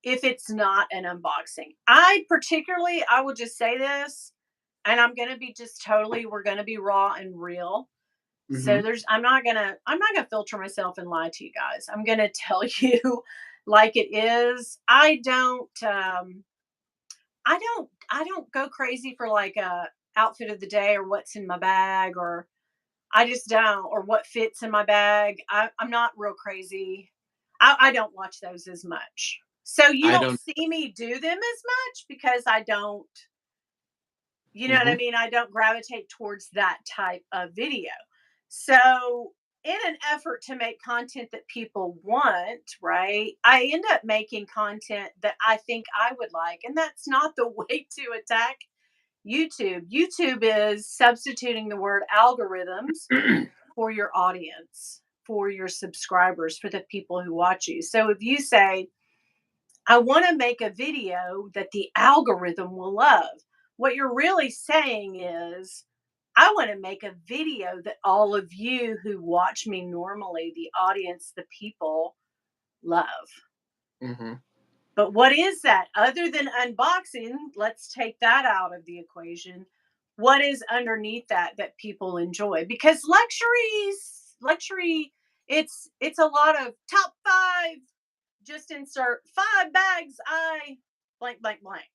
if it's not an unboxing? I will just say this, and I'm going to be just totally, we're going to be raw and real. So Mhm. I'm not gonna filter myself and lie to you guys. I'm gonna tell you like it is. I don't go crazy for like a outfit of the day or what's in my bag, or I just don't, or what fits in my bag. I'm not real crazy. I don't watch those as much. So you I don't don't. see me do them as much because I don't, you know what I Mhm. mean? I don't gravitate towards that type of video. So, in an effort to make content that people want, right? I end up making content that I think I would like. And that's not the way to attack YouTube. YouTube is substituting the word algorithms for your audience, for your subscribers, for the people who watch you. So, if you say, I want to make a video that the algorithm will love. What you're really saying is, I want to make a video that all of you who watch me normally, the audience, the people, love. Mhm. But what is that other than unboxing? Let's take that out of the equation. What is underneath that people enjoy? Because luxury, it's a lot of top 5, just insert 5 bags I blank blank blank.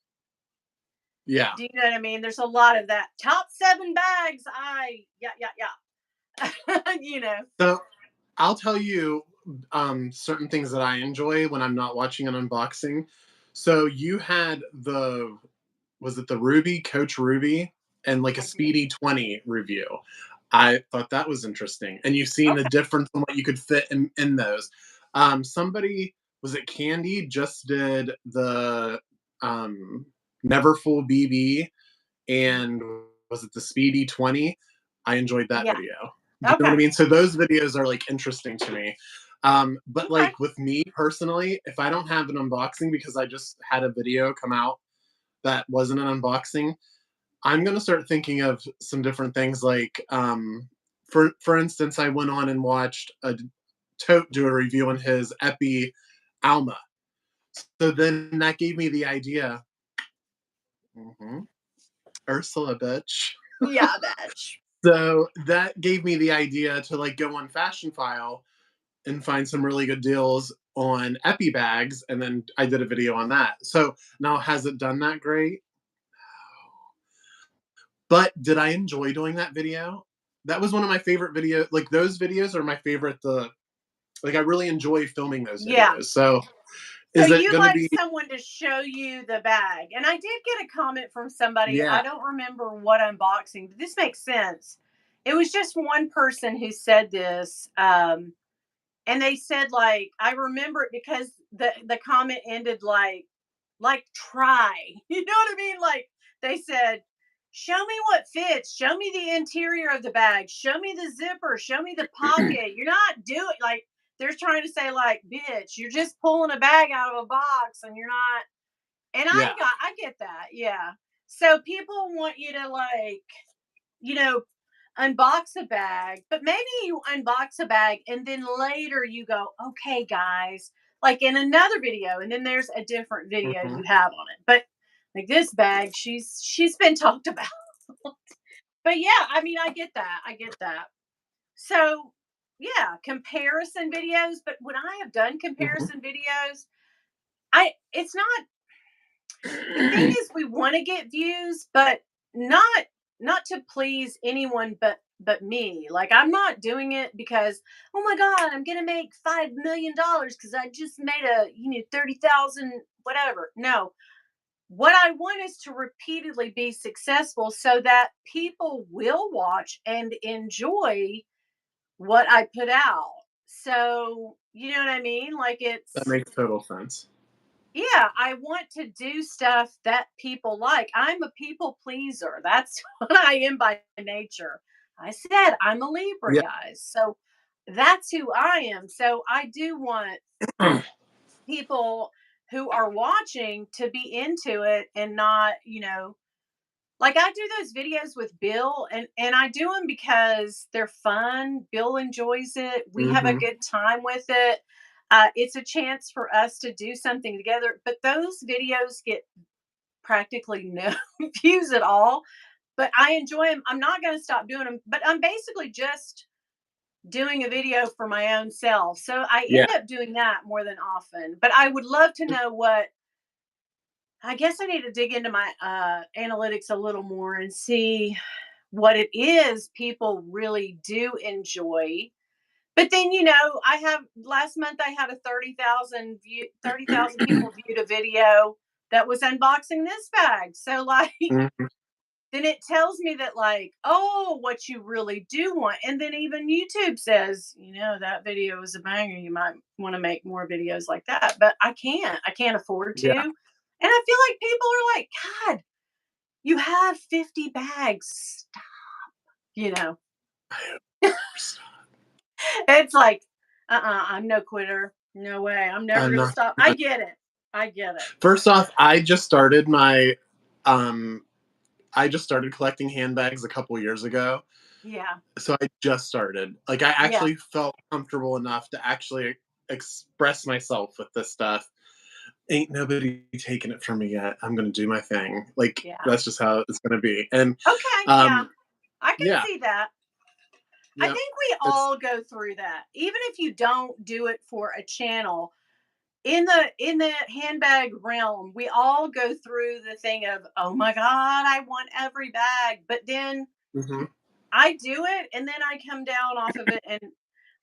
Yeah. Do you know what I mean? There's a lot of that. Top 7 bags I yeah yeah. So, I'll tell you, certain things that I enjoy when I'm not watching an unboxing. So, you had was it the Ruby, Coach Ruby, and, like, a I did. Speedy 20 review. I thought that was interesting, and you've seen the Okay. difference in what you could fit in those. Somebody was it Candy just did the, um, Neverfull BB, Mhm. and was it the Speedy 20? I enjoyed that Yeah. video. Do you know what I Okay. mean? So those videos are, like, interesting to me. But, Okay. like, with me personally, if I don't have an unboxing because I just had a video come out that wasn't an unboxing, I'm gonna start thinking of some different things like, for instance, I went on and watched a Tote do a review on his Epi Alma. So then that gave me the idea. Mhm. Ursula, bitch. Yeah, batch. So that gave me the idea to like go on Fashion File and find some really good deals on Epi bags, and then I did a video on that. So now has it done that great? But did I enjoy doing that video? That was one of my favorite videos. Like those videos are my favorite. The like I really enjoy filming those Yeah. videos. So So is it you going to like be? someone to show you the bag. And I did get a comment from somebody. I Yeah. don't remember what unboxing, but this makes sense. It was just one person who said this. And they said, like, I remember it because the comment ended like try. You know what I mean? Like They said, "Show me what fits. Show me the interior of the bag. Show me the zipper. Show me the pocket. You're not doing like they're trying to say like, bitch, you're just pulling a bag out of a box and you're not." And Yeah. I get that. Yeah. So people want you to like, you know, unbox a bag, but maybe you unbox a bag and then later you go, "Okay, guys," like in another video, and then there's a different video Mhm. you have on it. But like this bag, she's been talked about. But yeah, I mean, I get that. I get that. So yeah, comparison videos. But when I have done Mhm. comparison videos, I it's not the thing is we want to get views, but not not to please anyone but me. Like I'm not doing it because oh my god, I'm gonna make $5 million because I just made a 30,000 whatever. No, what I want is to repeatedly be successful so that people will watch and enjoy what I put out. So you know what I mean? Like That it's makes total sense. yeah, I want to do stuff that people like. I'm a people pleaser. That's what I am by nature. I said I'm a Libra, Yeah. guys. So that's who I am. So I do want people who are watching to be into it and not, like I do those videos with Bill and I do them because they're fun. Bill enjoys it. We have a Mhm. good time with it. It's a chance for us to do something together. But those videos get practically no views at all. But I enjoy them. I'm not going to stop doing them. But I'm basically just doing a video for my own self. So I Yeah. end up doing that more than often. But I would love to know what I guess I need to dig into my analytics a little more and see what it is people really do enjoy. But then, I have last month I had a 30,000 people viewed a video that was unboxing this bag. So like Mhm. then it tells me that like, oh, what you really do want. And then even YouTube says, that video is a banger. You might want to make more videos like that. But I can't. I can't afford to. Yeah. And I feel like people are like, God, you have 50 bags. You know, it's like, I'm no quitter. No way. I'm never I'm going to not stop. I get it. I get it. First off, um I just started collecting handbags a couple years ago. Yeah. So I just started. Like I Yeah. actually felt comfortable enough to actually express myself with this stuff. Ain't nobody taking it from me yet. I'm gonna do my thing. Like Yeah. that's just how it's gonna be. And Okay. Yeah. um I can yeah, see that. I yeah. think we It's all go through that. Even if you don't do it for a channel, in the handbag realm, we all go through the thing of, "Oh my god, I want every bag." But then mhm. I do it and then I come down off of it and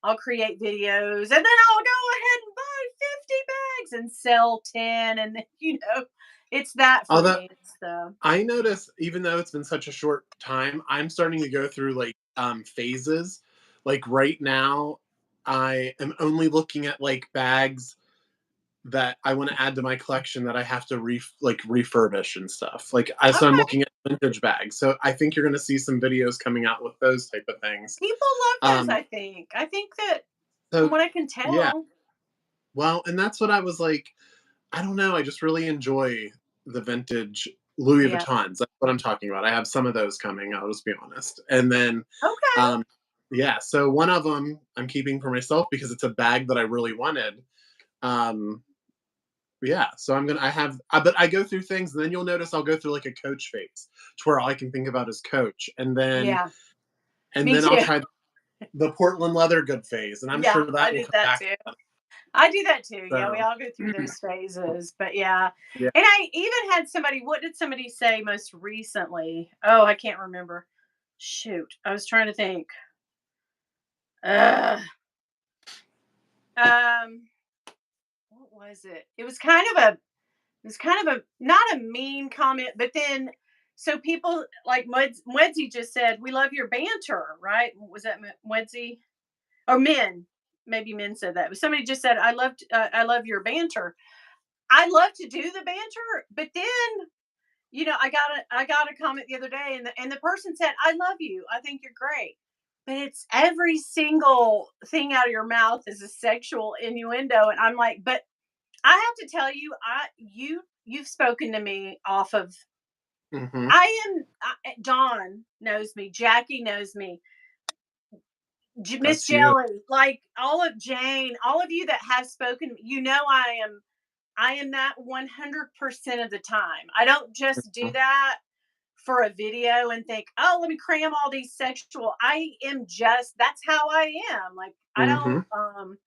I'll create videos and then I'll go ahead and buy 50 bags and sell 10 and then, it's that for Although me. It's the I notice even though it's been such a short time, I'm starting to go through like phases. Like right now, I am only looking at like bags that I want to add to my collection that I have to refurbish and stuff. So I'm okay. looking at vintage bags. So I think you're going to see some videos coming out with those type of things. People love those, Um I think. I think that from so what I can yeah. tell. Well, and that's what I was like, I don't know, I just really enjoy the vintage Louis Yeah. Vuittons. That's what I'm talking about. I have some of those coming, I'll just be honest. And then Okay. um yeah, so one of them I'm keeping for myself because it's a bag that I really wanted. Um Yeah, so but I go through things, and then you'll notice I'll go through like a coach phase, to where all I can think about is coach, and then Yeah. and Me then I'll too. try the Portland leather good phase, and I'm Yeah, sure I that will did come that back. too. I do that too. Yeah, we So all go through those phases. But yeah. yeah, And I even had somebody, what did somebody say most recently? Oh, I can't remember. Shoot. I was trying to think. Uh um what was it? It was kind of a not a mean comment, but then so people like Mwedzi just said, "We love your banter," right? Was that Mwedzi or men? Maybe men said that, but somebody just said, I love your banter." I love to do the banter, but then I got a comment the other day, and the person said, "I love you. I think you're great." But it's every single thing out of your mouth is a sexual innuendo, and I'm like, but I have to tell you, you've spoken to me off of. Mhm. Dawn knows me, Jackie knows me, Miss That's you. Jelly, like all of Jane, all of you that have spoken, I am that 100% of the time. I don't just do Mhm. that for a video and think, oh, let me cram all these sexual. I am just that's how I am. Like Mhm.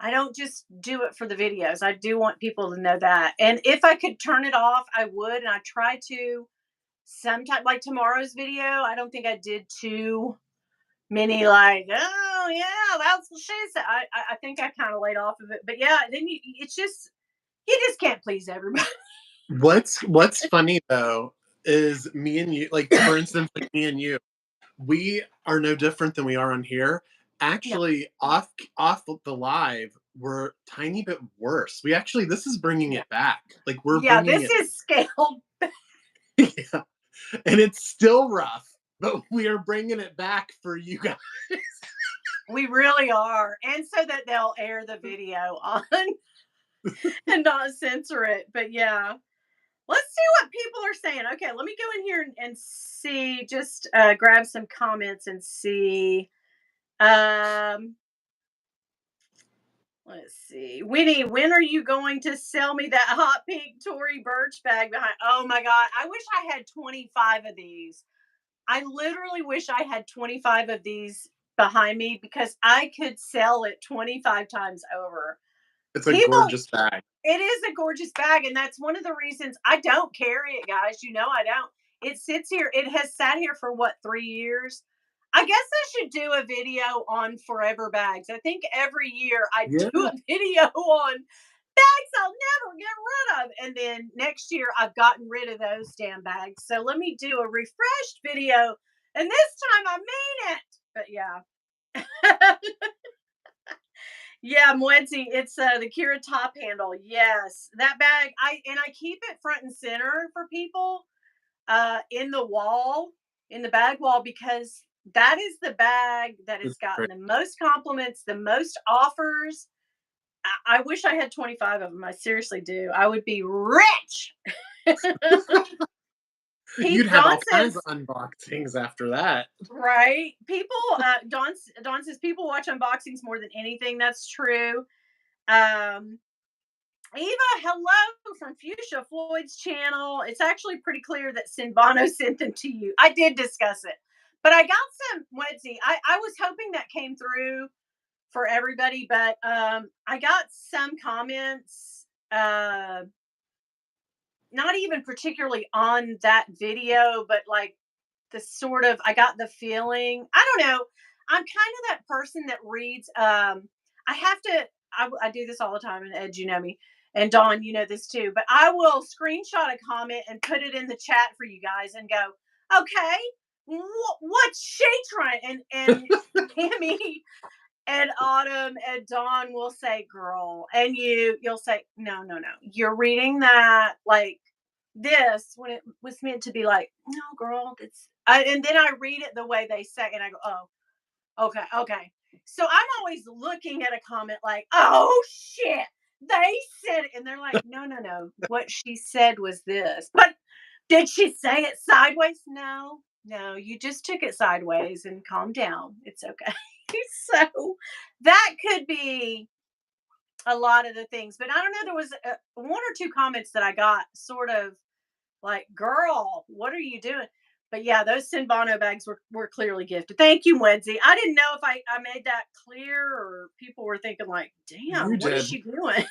I don't just do it for the videos. I do want people to know that. And if I could turn it off, I would. And I try to sometimes, like tomorrow's video, I don't think I did too many, like, oh yeah, that's what she said. I think I kind of laid off of it. But yeah, then it's just you just can't please everybody. What's funny though is me and you, like for instance, like me and you, we are no different than we are on here. No. Actually, off of the live, we're tiny bit worse. We actually this is bringing Yeah. it back. Like we're Yeah, bringing this it. is scaled. Yeah. And it's still rough, but we are bringing it back for you guys. We really are. And so that they'll air the video on and not censor it. But yeah. Let's see what people are saying. Okay, let me go in here and see, just grab some comments and see. Um, let's see. Winnie, when are you going to sell me that hot pink Tory Burch bag behind? Oh my God. I wish I had 25 of these. I literally wish I had 25 of these behind me because I could sell it 25 times over. It's a People, gorgeous bag. it is a gorgeous bag, and that's one of the reasons I don't carry it, guys. I don't. It sits here. It has sat here for what, 3 years? I guess I should do a video on forever bags. I think every year I Yeah. do a video on bags I'll never get rid of. And then next year I've gotten rid of those damn bags. So let me do a refreshed video. And this time I mean it. But yeah. Yeah, Moetzi, it's the Kira top handle. Yes. That bag, I keep it front and center for people in the wall, in the bag wall, because that is the bag that has It's gotten great. the most compliments, the most offers. I wish I had 25 of them. I seriously do. I would be rich. You'd Pete have Don all kinds of says, unboxings after that. right? People, Don says people watch unboxings more than anything. That's true. Um, Eva, hello from Fuchsia Floyd's channel. It's actually pretty clear that Sinbano sent them to you. I did discuss it, but I got some Wednesday. I was hoping that came through for everybody, but I got some comments, not even particularly on that video, but like the sort of, I got the feeling. I don't know. I'm kind of that person that reads. I have to. I do this all the time, and Ed, you know me, and Dawn, you know this too. But I will screenshot a comment and put it in the chat for you guys, and go, okay, what's she trying? And Tammy and Autumn and Dawn will say, "Girl," and you'll say, "No, no, no, you're reading that like." This when it was meant to be like, no, girl, and then I read it the way they say, and I go, oh, okay, okay. So I'm always looking at a comment like, oh shit, they said it, and they're like, no, no, no. What she said was this, but did she say it sideways? No, no, you just took it sideways and calm down. It's okay. So that could be a lot of the things, but I don't know. There was one or two comments that I got sort of like, girl, what are you doing? But yeah, those Sinbano bags were clearly gifted. Thank you, Wednesday. I didn't know if I made that clear or people were thinking like, You damn, what is did. she doing?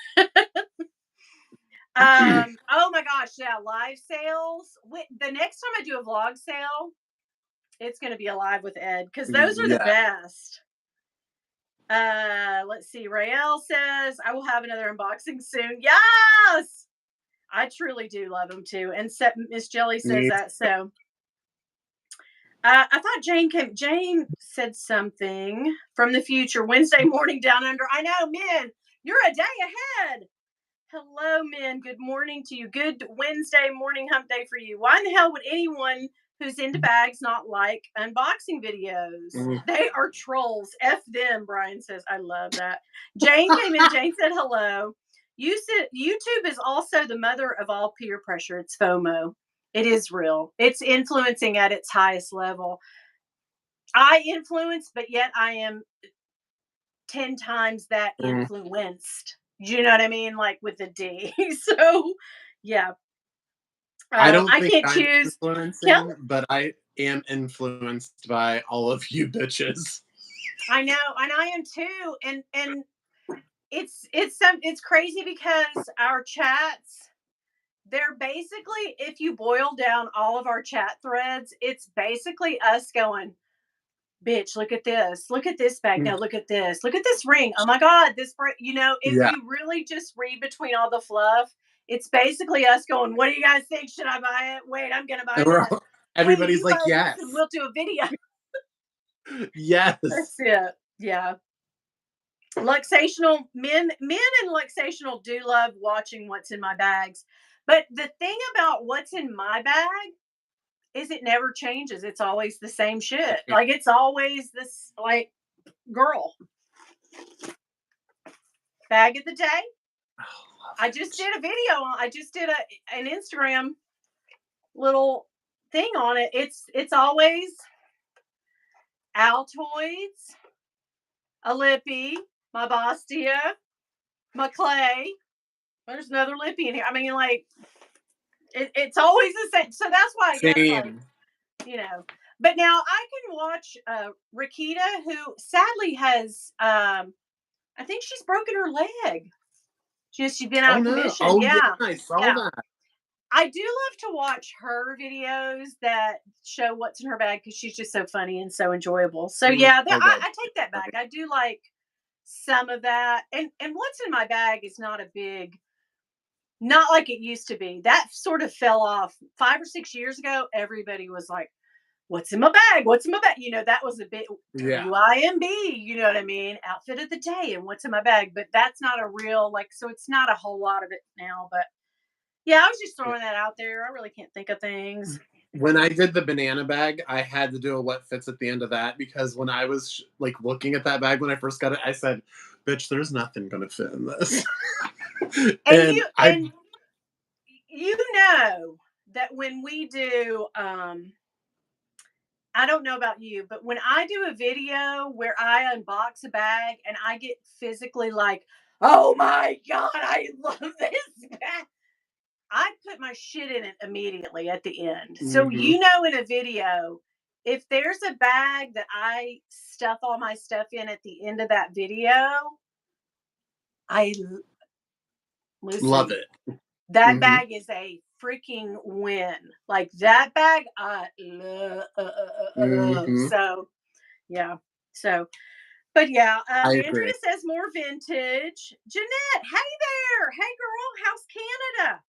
Oh my gosh, yeah, live sales. The next time I do a vlog sale, it's gonna be a live with Ed because those are the Yeah. best. Let's see. Rael says, I will have another unboxing soon. Yes. I truly do love them too. And Miss Jelly says Me. that. So I thought Jane said something from the future. Wednesday morning down under. I know, men, you're a day ahead. Hello, men. Good morning to you. Good Wednesday morning hump day for you. Why in the hell would anyone who's into bags not like unboxing videos? Mm. They are trolls. F them, Brian says. I love that. Jane came in. Jane said hello. You said YouTube is also the mother of all peer pressure. It's FOMO. It is real. It's influencing at its highest level. I influence, but yet I am 10 times that Mm. influenced. You know what I mean? Like with the D. So, yeah. I don't I think can't I'm choose. Kill. influencing, but I am influenced by all of you bitches. I know, and I am too. And it's crazy because our chats, they're basically, if you boil down all of our chat threads, it's basically us going, bitch, look at this. Look at this bag. Mm. Now look at this. Look at this ring. Oh my God, if Yeah. you really just read between all the fluff, it's basically us going, what do you guys think? Should I buy it? Wait, I'm gonna buy And we're this. all, Hey, everybody's you like, buy this and yes. we'll do a video. That's Yes. it. Yeah. Luxational men and luxational do love watching what's in my bags. But the thing about what's in my bag is it never changes. It's always the same shit. Like it's always this like girl. Bag of the day. Oh, I just did a video on I just did an Instagram little thing on it. It's always Altoids, a lippy, my Bastia, my clay. There's another lippy in here. I mean, like it's always the same. So that's why I guess like, same. you know. But now I can watch Rakita, who sadly has I think she's broken her leg. She's been out Oh of no. commission. Oh yeah, Yeah. I saw Yeah. that. I do love to watch her videos that show what's in her bag because she's just so funny and so enjoyable. So Mm, yeah, so good. I take that back. I do like some of that, and what's in my bag is not a big, not like it used to be. That sort of fell off 5 or 6 years ago. Everybody was like, "What's in my bag? What's in my bag?" That was a bit Yeah. WIMB. You know what I mean? Outfit of the day and what's in my bag. But that's not a real like. So it's not a whole lot of it now. But yeah, I was just Yeah. throwing that out there. I really can't think of things. When I did the banana bag, I had to do a what fits at the end of that because when I was like looking at that bag when I first got it, I said, "Bitch, there's nothing gonna fit in this." And And you know that when we do I don't know about you, but when I do a video where I unbox a bag and I get physically like, "Oh my god, I love this bag." I put my shit in it immediately at the end. So mhm, in a video, if there's a bag that I stuff all my stuff in at the end of that video, I love listen. it. That Mhm, bag is a freaking win. Like that bag, I love. mhm. So yeah. So, but yeah, I agree. Andrea says more vintage. Jeanette, hey there. Hey girl, how's Canada?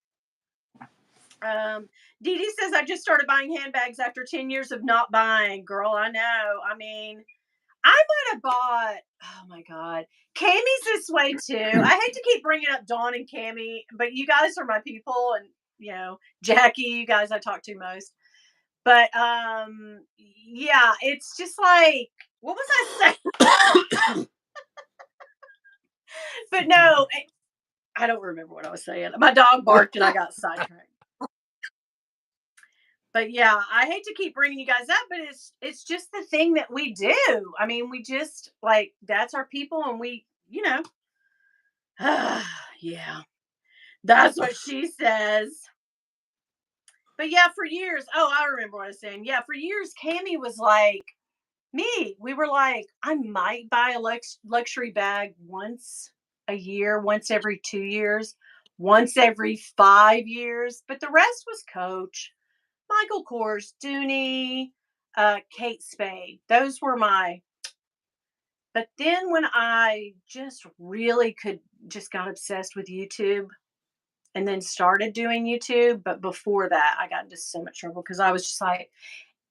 Dee Dee says I just started buying handbags after 10 years of not buying. Girl, I know. I mean, I might have bought, oh my God. Cammy's this way too. I hate to keep bringing up Dawn and Cammy, but you guys are my people. And, Jackie, you guys I talk to most. But yeah, it's just like, what was I saying? But no, I don't remember what I was saying. My dog barked and I got sidetracked. But yeah, I hate to keep bringing you guys up, but it's just the thing that we do. I mean, we just like that's our people, and yeah, that's what she says. But yeah, for years, oh, I remember what I was saying. Yeah, for years, Cammy was like me. We were like, I might buy a luxury bag once a year, once every 2 years, once every 5 years, but the rest was Coach, Michael Kors, Dooney, Kate Spade. Those were my. But then when I just really just got obsessed with YouTube and then started doing YouTube. But before that, I got into so much trouble because I was just like,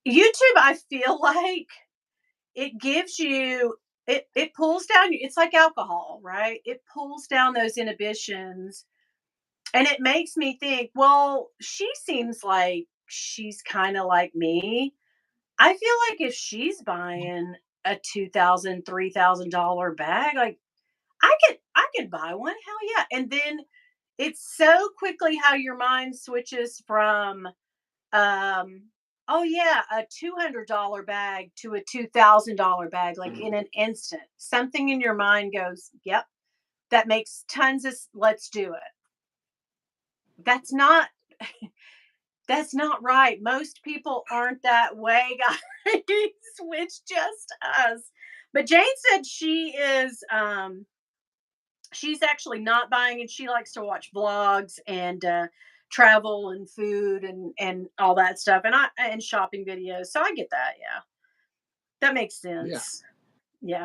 YouTube, I feel like it gives you, it pulls down, it's like alcohol, right? It pulls down those inhibitions And it makes me think, well, she seems like she's kind of like me. I feel like if she's buying a $2,000, $3,000 bag, like I could buy one. Hell yeah. And then it's so quickly how your mind switches from um oh yeah, a $200 bag to a $2,000 bag, like in an instant. Something in your mind goes, "Yep, that makes tons of let's do it." That's not that's not right. Most people aren't that way, guys. It's just us. But Jane said she's actually not buying, and she likes to watch vlogs and travel and food and all that stuff, and shopping videos. So I get that. Yeah, that makes Yeah. sense. Yeah.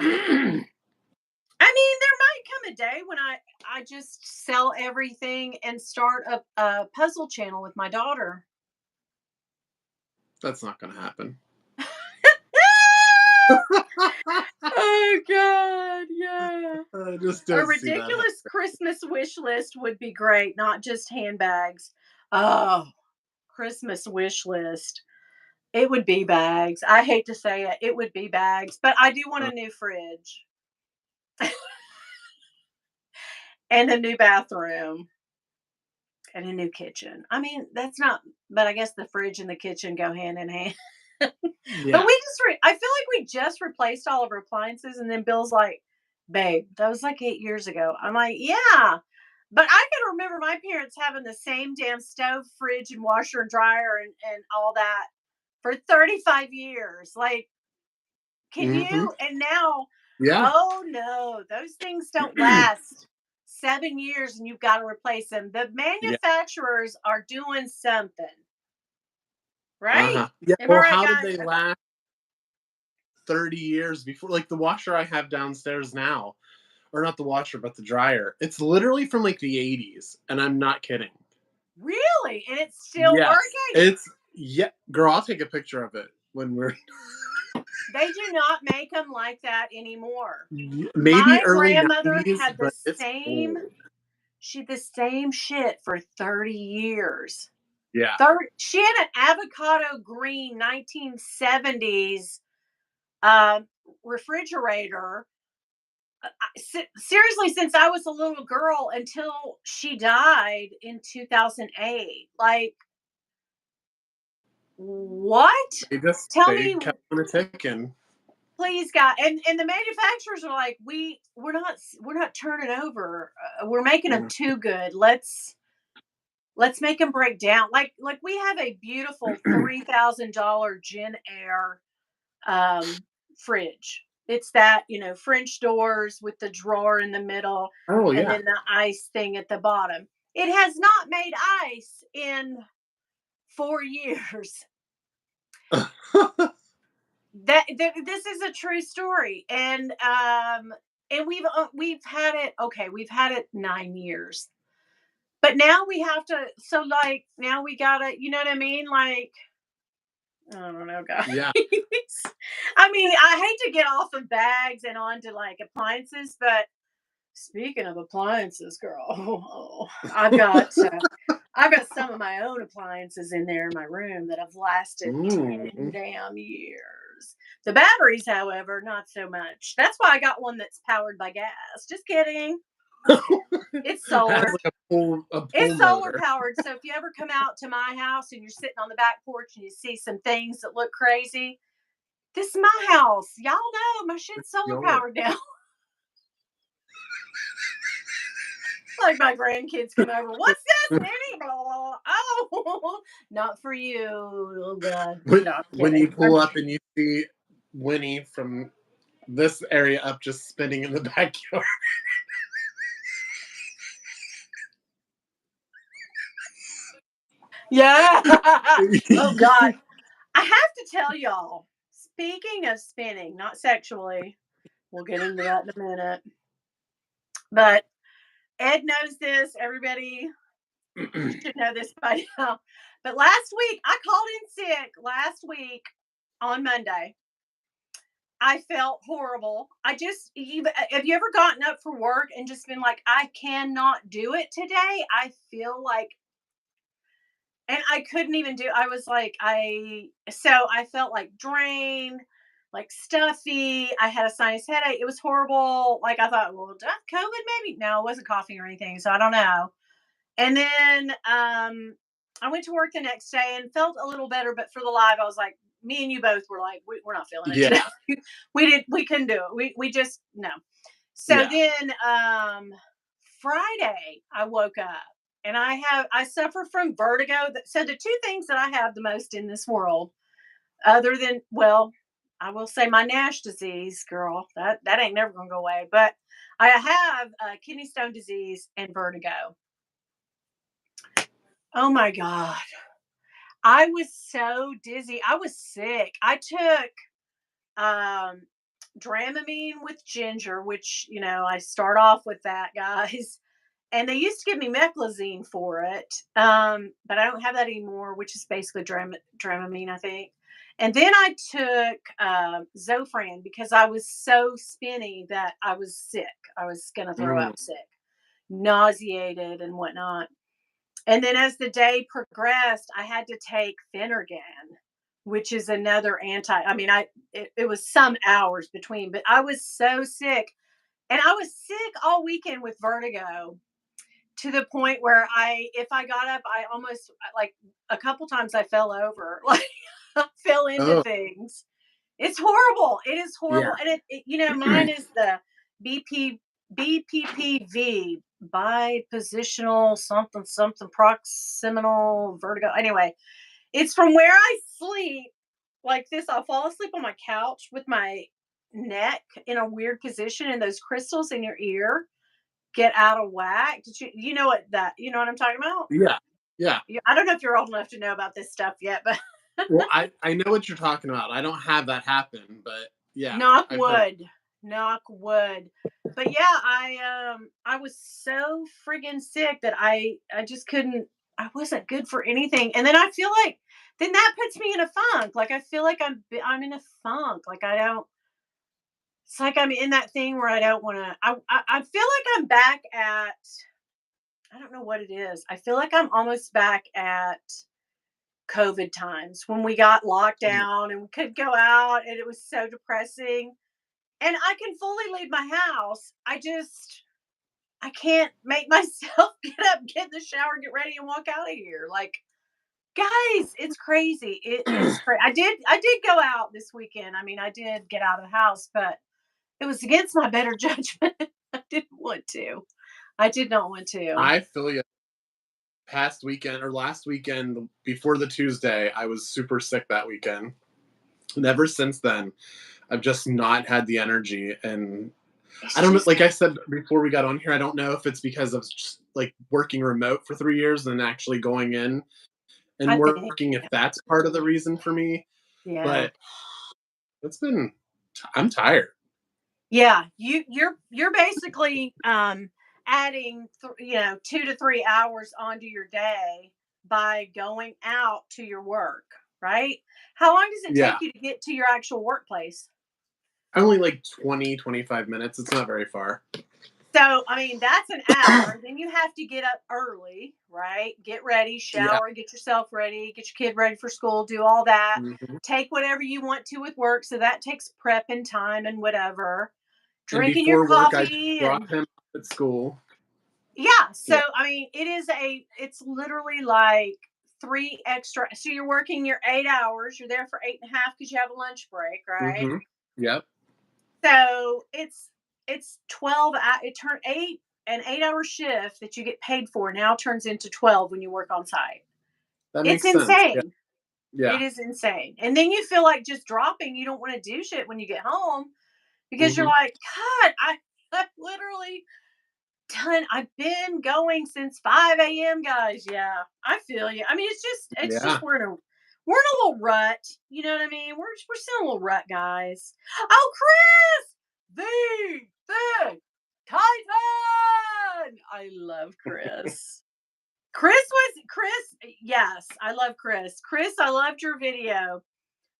I mean, there might come a day when I just sell everything and start a puzzle channel with my daughter. That's not gonna happen. Oh god, yeah. I just A don't see that ridiculous Christmas wish list would be great, not just handbags. Oh, Christmas wish list. It would be bags. I hate to say it. It would be bags, but I do want a happening. new fridge and a new bathroom and a new kitchen. I mean, that's not, but I guess the fridge and the kitchen go hand in hand. But Yeah. I feel like we just replaced all of our appliances, and then Bill's like, "Babe, that was like 8 years ago." I'm like, "Yeah." But I can remember my parents having the same damn stove, fridge, and washer and dryer and all that for 35 years. Like, can Hmm. you? And now, Yeah. oh no, those things don't last 7 years and you've got to replace them. The Yeah. manufacturers are doing something, right? Uh-huh. Yeah. Am I Well, right, how did guys? they Okay. last 30 years before? Like the washer I have downstairs now, or not the washer, but the dryer. It's literally from like the 80s, and I'm not kidding. Really? And it's still Yes. working? It's yeah, girl, I'll take a picture of it when we're They do not make them like that anymore. maybe My early grandmother 90s, had but it's old. the same shit for 30 years. Yeah. 30, she had an avocado green 1970s um, refrigerator. Seriously, since I was a little girl until she died in 2008. Like, what? Tell They me, kept on a ticking. please, God. And the manufacturers are like, we're not turning over. We're making them Mm. too good. Let's make them break down. Like we have a beautiful $3,000 Gin Air um, fridge. It's that, French doors with the drawer in the middle Oh and yeah. then the ice thing at the bottom. It has not made ice in 4 years. This is a true story, and we've had it. Okay, we've had it 9 years, but now we have to. So like now we gotta. You know what I mean? Like I don't know, guys. Yeah. I mean, I hate to get off of bags and onto like appliances, but speaking of appliances, girl, I've got some of my own appliances in there in my room that have lasted 10 Mm. damn years. The batteries, however, not so much. That's why I got one that's powered by gas. Just kidding. It's Has solar. like a pull It's solar motor. powered. So if you ever come out to my house and you're sitting on the back porch and you see some things that look crazy, this is my house. Y'all know my shit's solar Yours. powered now. Like my grandkids come over. What's this, Winnie? Blah, blah, blah. Oh, not for you. Oh God. when No, I'm when you kidding. pull up and you see Winnie from this area up just spinning in the backyard. Yeah. Oh God. I have to tell y'all. Speaking of spinning, not sexually, we'll get into that in a minute. But Ed knows this. Everybody should know this by now. But last week, I called in sick last week on Monday. I felt horrible. Have you ever gotten up for work and just been like, I cannot do it today? I feel like, and I couldn't even do, I was like, I felt like drained, like stuffy. I had a sinus headache. It was horrible. Like I thought, well, COVID maybe? No, it wasn't coughing or anything. So I don't know. And then I went to work the next day and felt a little better, but for the live, I was like, me and you both were like, we're not feeling it today. Yeah, We couldn't do it. We just no. So yeah. then Friday I woke up and I suffer from vertigo. So the two things that I have the most in this world, other than, well, I will say my Nash disease, girl, that ain't never gonna go away. But I have kidney stone disease and vertigo. Oh my god, I was so dizzy. I was sick. I took um Dramamine with ginger, which, I start off with that, guys. And they used to give me meclizine for it, but I don't have that anymore, which is basically Dramamine, I think. And then I took Zofran because I was so spinny that I was sick. I was going to throw Mm. up sick, nauseated, and whatnot. And then as the day progressed, I had to take Phenergan, which is another I mean, it was some hours between, but I was so sick. And I was sick all weekend with vertigo to the point where if I got up, I almost, like, a couple times I fell over, like I fell into Oh, things. It's horrible. It is horrible. yeah. And mine is the BP BPPV, bipositional something something proximal vertigo. Anyway, it's from where I sleep like this. I'll fall asleep on my couch with my neck in a weird position, and those crystals in your ear get out of whack. You know what I'm talking about? Yeah, yeah. I don't know if you're old enough to know about this stuff yet, but Well, I know what you're talking about. I don't have that happen, but yeah, knock I've heard. wood, knock wood. But yeah, I was so friggin' sick that I just couldn't. I wasn't good for anything, and then I feel like then that puts me in a funk. Like I feel like I'm in a funk. Like I don't. It's like I'm in that thing where I don't want to. I feel like I'm back at. I don't know what it is. I feel like I'm almost back at COVID times when we got locked Mm. down and we couldn't go out and it was so depressing. And I can fully leave my house. I can't make myself get up, get in the shower, get ready, and walk out of here. Like, guys, it's crazy. It is crazy. I did go out this weekend. I mean, I did get out of the house, but it was against my better judgment. I didn't want to. I did not want to. I feel you. Past weekend or last weekend before the Tuesday, I was super sick that weekend. And ever since then, I've just not had the energy. And I It's don't know, just like I said before we got on here, I don't know if it's because of just like working remote for 3 years and actually going in and I think, working, if that's part of the reason for me. yeah. But it's been, I'm tired. Yeah, you're basically adding 2 to 3 hours onto your day by going out to your work, right? How long does it take Yeah. you to get to your actual workplace? Only like 20, 25 minutes. It's not very far. So, I mean, that's an hour. Then you have to get up early, right? Get ready, Yeah. shower, get yourself ready, get your kid ready for school, do all that. Mhm. Take whatever you want to with work. So that takes prep and time and whatever. And Drinking your before work, I coffee drop and him off at school. yeah. So Yeah. I mean, it's literally like three extra. So you're working your 8 hours. You're there for 8.5 because you have a lunch break, right? Mhm. Yep. So it's 12. It turned eight an 8 hour shift that you get paid for now turns into 12 when you work on site. That It's makes sense. Yeah. insane. Yeah. It is insane. And then you feel like just dropping. You don't want to do shit when you get home because you're Mhm. like, God, I literally I've been going since 5 a.m., guys. Yeah, I feel you. I mean, it's just Yeah. we're in a little rut. You know what I mean? We're still in a little rut, guys. Oh, Chris, the Titan. I love Chris. Chris. Yes, I love Chris. Chris, I loved your video.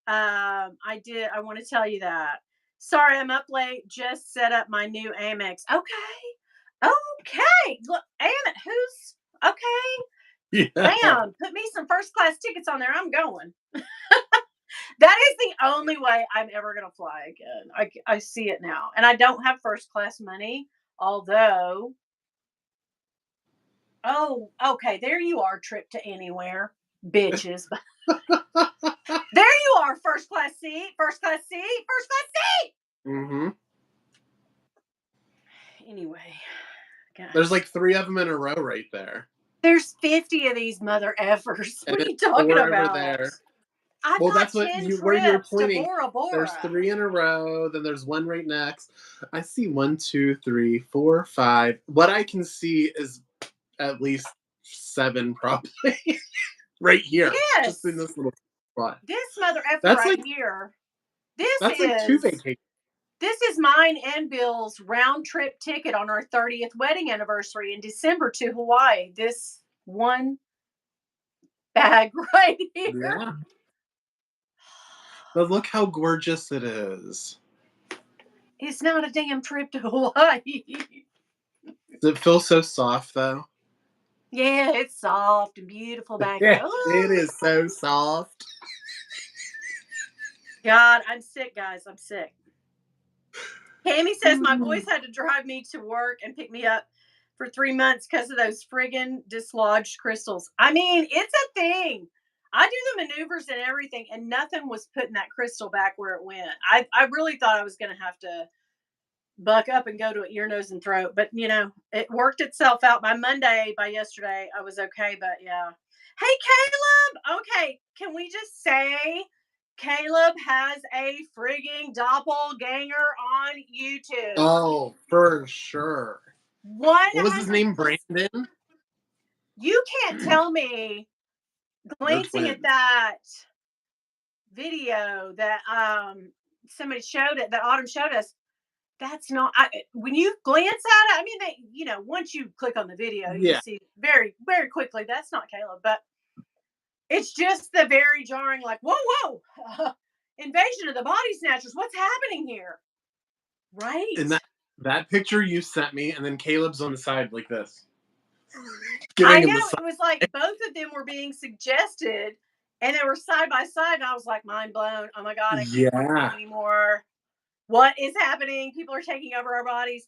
I did. I want to tell you that. Sorry, I'm up late. Just set up my new Amex. Okay. Okay. Look, Amex, who's okay? Yeah. Bam. Put me some first class tickets on there. I'm going. That is the only way I'm ever going to fly again. I see it now. And I don't have first class money, although, oh, okay. There you are, trip to anywhere, bitches. There you are, first class seat, first class seat, first class seat. Hmm. Anyway, There's guys, like three of them in a row right there, there's 50 of these mother effers. and What are then you talking four over about? there. I Well, that's thought what 10 where you were trips to pointing. Bora There's Bora. three in a row. Then there's one right next. I see one, two, three, four, five. What I can see is at least seven, probably right here, just in Yes, this little spot. this mother effer That's right like here. This that's like two is vacations. this is mine and Bill's round trip ticket on our 30th wedding anniversary in December to Hawaii. This one bag right here. Yeah, but look how gorgeous it is. It's not a damn trip to Hawaii. Does it feel so soft though? Yeah, it's soft and beautiful back Yeah, there. it Oh, is so soft. God, I'm sick, guys. I'm sick. Cammy says my boys had to drive me to work and pick me up for 3 months because of those friggin' dislodged crystals. I mean, it's a thing. I do the maneuvers and everything, and nothing was putting that crystal back where it went. I really thought I was going to have to buck up and go to an ear, nose, and throat, but it worked itself out by Monday. By yesterday, I was okay. But yeah. Hey, Caleb. Okay, can we just say Caleb has a frigging doppelganger on YouTube? Oh, for sure. What was his 100%. name? Brandon? You can't tell me They're glancing at twins. that video that somebody showed it that Autumn showed us. That's not when you glance at it. I mean, once you click on the video, you Yeah. see very, very quickly that's not Caleb, but it's just the very jarring, like, whoa, whoa, invasion of the body snatchers. What's happening here? And Right. that picture you sent me, and then Caleb's on the side like this, I giving him know the side. it was like both of them were being suggested, and they were side by side, and I was like, mind blown. Oh my god, I can't watch this Yeah. anymore. What is happening? People are taking over our bodies.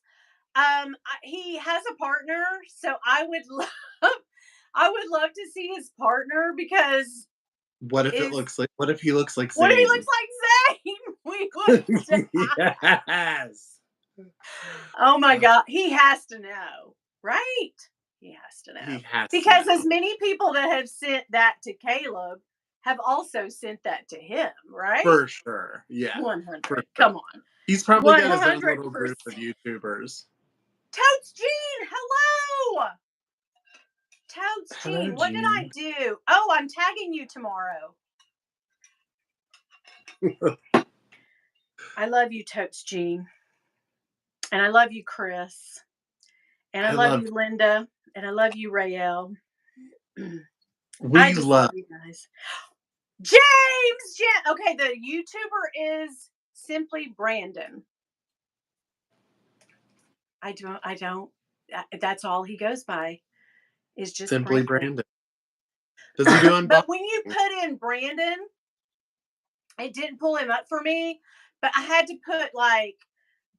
He has a partner, so I would love, I would love to see his partner because What if it is looks like? What if he looks like what if he Zane? looks like Zane? We would. Yes. Oh my god, he has to know, right? He has to know He has to because as know many people that have sent that to Caleb have also sent that to him, right? for sure. Yeah, for 100. sure. Come on, He's probably got his own little group of 100%. YouTubers. Totes Jean, hello. Totes Hello, Jean, what did I Gene. do? Oh, I'm tagging you tomorrow. I love you, Totes Jean. And I love you, Chris. And I I love love. you, Linda. And I love you, Rael. I We just love love. you guys. James! Okay, the YouTuber is simply Brandon. I don't, that's all he goes by is just Simply Brandon. Brandon. Does he do unboxing? But when you put in Brandon, it didn't pull him up for me. But I had to put like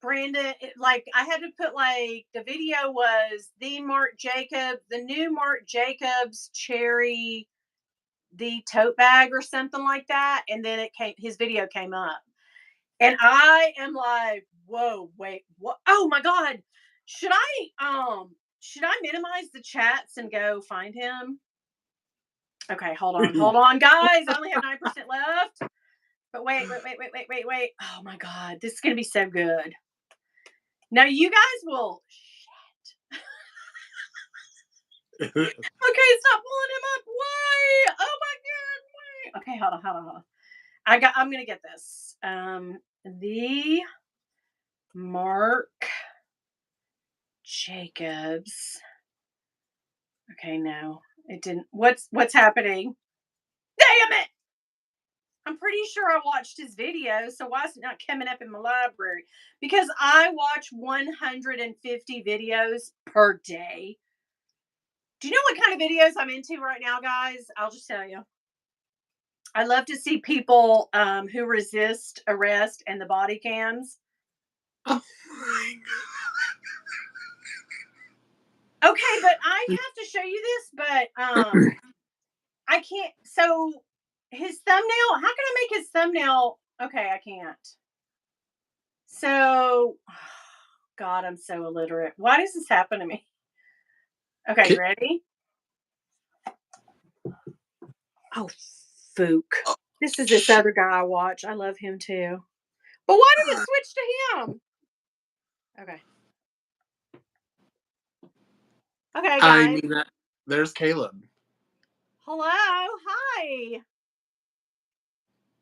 Brandon, like I had to put like the video was the new Mark Jacobs cherry, the tote bag or something like that, and then his video came up, and I am like, whoa, wait, what? Oh my god, should I minimize the chats and go find him? Okay, hold on, guys. I only have 9% left. But wait. Oh my god, this is gonna be so good. Now you guys will. Okay, stop pulling him up. Why? Oh my god, why? Okay, hold on. I'm gonna get this. The Mark Jacobs. Okay, no, it didn't. What's happening? Damn it! I'm pretty sure I watched his video, so why is it not coming up in my library? Because I watch 150 videos per day. Do you know what kind of videos I'm into right now, guys? I'll just tell you. I love to see people who resist arrest and the body cams. Oh my Okay, but I have to show you this, but god. I can't. So his thumbnail. How can I make his thumbnail? Okay, I can't. So, God, I'm so illiterate. Why does this happen to me? Okay, you ready? Oh, Fook. This is this other guy I watch. I love him too. But why did it switch to him? Okay. Okay, I guys. mean, there's Caleb. Hello. Hi.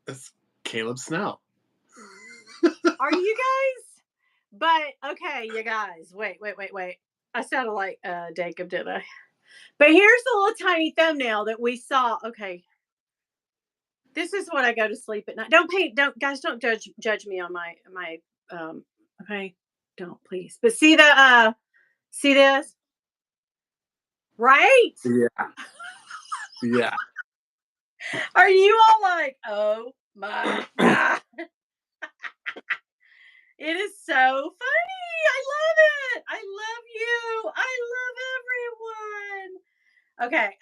It's Caleb Snell. Are you guys? But okay, you guys. Wait. I sounded like Jacob, did I? But here's the little tiny thumbnail that we saw. Okay. This is what I go to sleep at night. Don't judge me on my okay. Don't please. But see this? Right? Yeah. Yeah. Are you all like, "Oh my god." It is so funny. I love it. I love you. I love everyone. Okay.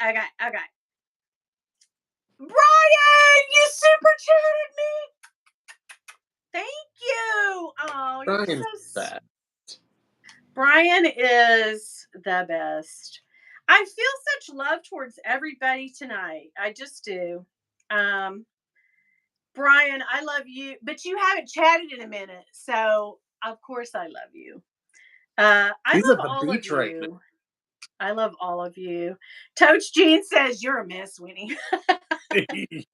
Brian, you super chatted me. Thank you. Oh, you're so Brian's bad. Brian is the best. I feel such love towards everybody tonight. I just do. Um, Brian, I love you, but you haven't chatted in a minute, so of course I love you. I He's at love the all of beach right you. I love all of you. Coach Jean says you're a mess, Winnie. now.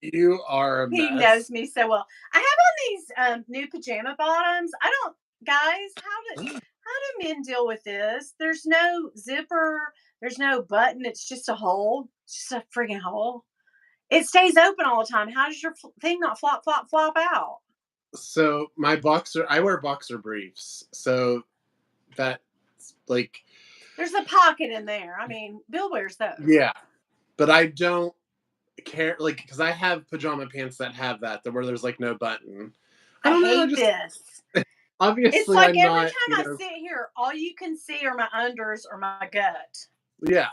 You are a He knows mess. me so well. I have on these new pajama bottoms. I don't, guys. How do men deal with this? There's no zipper. There's no button. It's just a hole. It's just a freaking hole. It stays open all the time. How does your thing not flop out? So I wear boxer briefs. So that like There's a pocket in there. I mean, Bill wears those. yeah, but I don't care like because I have pajama pants that have that where there's like no button. I I don't know. I hate just this. It's obviously like I'm every not. time I sit here, all you can see are my unders or my gut. Yeah,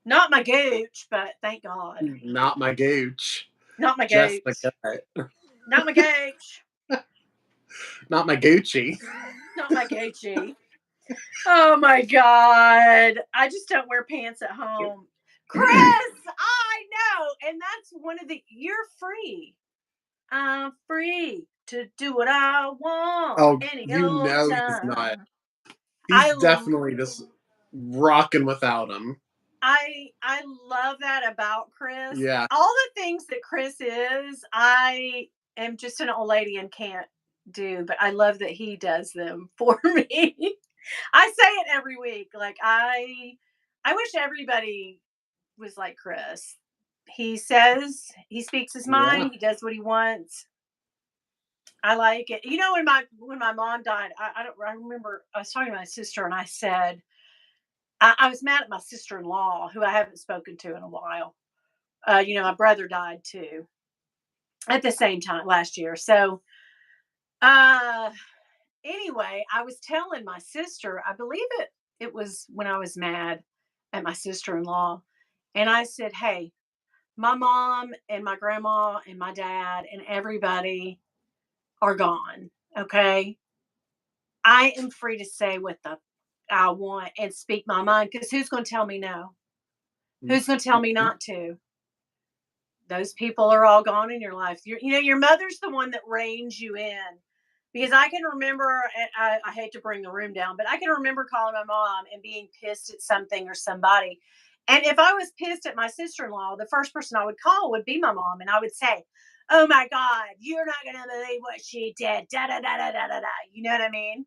Not my gooch, but thank God. not my gooch. Not my Just the gooch. gut. Not my gooch. Not my Gucci. Not my Gucci. Oh my God. I just don't wear pants at home. Chris, I know. And that's one of you're free. I'm free to do what I want Oh, any you old know he's not. time. He's I definitely just rocking without him. I love that about Chris. Yeah. All the things that Chris is, I am just an old lady and can't do, but I love that he does them for me. I say it every week. Like I wish everybody was like Chris. He speaks his Yeah. mind, he does what he wants. I like it. You know, when my mom died, I remember I was talking to my sister and I said, I was mad at my sister-in-law who I haven't spoken to in a while. My brother died too at the same time last year. So, uh, anyway, I was telling my sister, I believe it was when I was mad at my sister-in-law, and I said, "Hey, my mom and my grandma and my dad and everybody are gone. Okay, I am free to say what the I want and speak my mind because who's going to tell me no? Who's going to tell me not to? Those people are all gone in your life. Your mother's the one that reins you in. Because I can remember, and I hate to bring the room down, but I can remember calling my mom and being pissed at something or somebody. And if I was pissed at my sister in law, the first person I would call would be my mom. And I would say, "Oh my God, you're not going to believe what she did. Da da da da da da da." You know what I mean?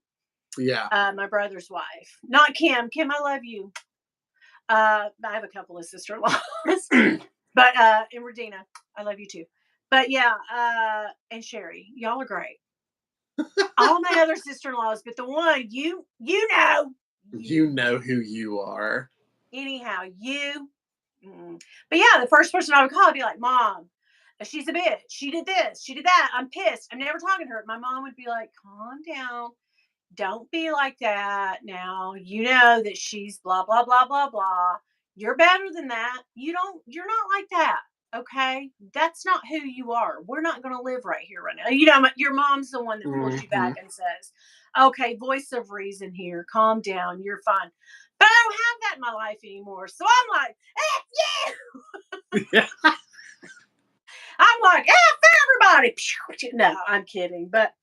Yeah. My brother's wife, not Kim. Kim, I love you. I have a couple of sister in laws. But and Regina, I love you too. But yeah, and Sherry, y'all are great. All my other sister-in-laws, but the one you You know who you are. anyhow, you. Mm. But yeah, the first person I would call, I'd be like, Mom, she's a bitch. She did this. She did that. I'm pissed. I'm never talking to her. My mom would be like, calm down. Don't be like that now. You know that she's blah, blah, blah, blah, blah. You're better than that. You're not like that. Okay. That's not who you are. We're not going to live right here right now. Your mom's the one that pulls you back Mhm. and says, okay, voice of reason here. Calm down. You're fine. But I don't have that in my life anymore. So I'm like, Yeah. I'm like, everybody. No, I'm kidding. But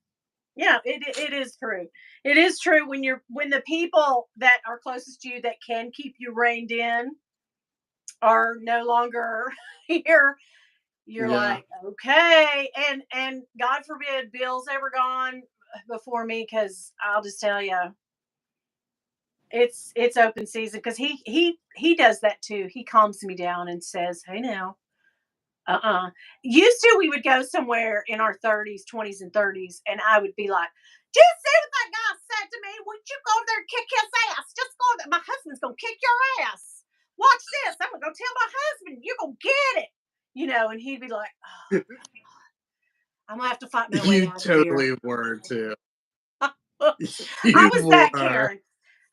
yeah, it is true. It is true when the people that are closest to you that can keep you reined in are no longer here. You're Yeah. like, okay, and God forbid Bill's ever gone before me, because I'll just tell you, it's open season, because he does that too. He calms me down and says, hey now. Used to, we would go somewhere in our 30s, 20s, and 30s, and I would be like, "Do you see what that guy said to me? Would you go there and kick his ass? Just go there. My husband's gonna kick your ass. Watch this. I'm gonna go tell my husband. You're gonna get it." And he'd be like, "Oh, I'm gonna have to fight my way You out of here." totally were too. I You was that were. Karen.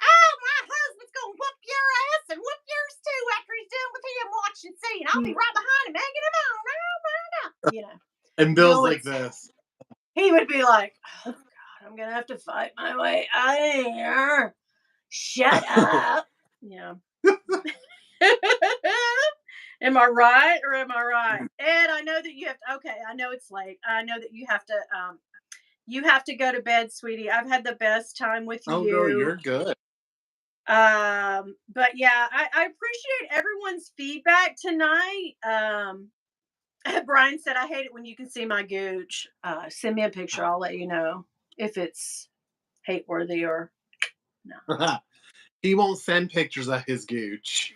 Oh, my husband's gonna whoop your ass and whoop yours too after he's done with him. Watch and see, and I'll be right behind him, egging him on. Oh, no. And You Bill's know, like it's this. he would be like, "Oh God, I'm gonna have to fight my way out of here. Shut up." Yeah. Am I right or am I right? And I know that you have to, okay, I know it's late. I know that you have to go to bed, sweetie. I've had the best time with Oh, girl, you. you're good. But yeah, I appreciate everyone's feedback tonight. Brian said, I hate it when you can see my gooch. Send me a picture. I'll let you know if it's hate worthy or no. He won't send pictures of his gooch.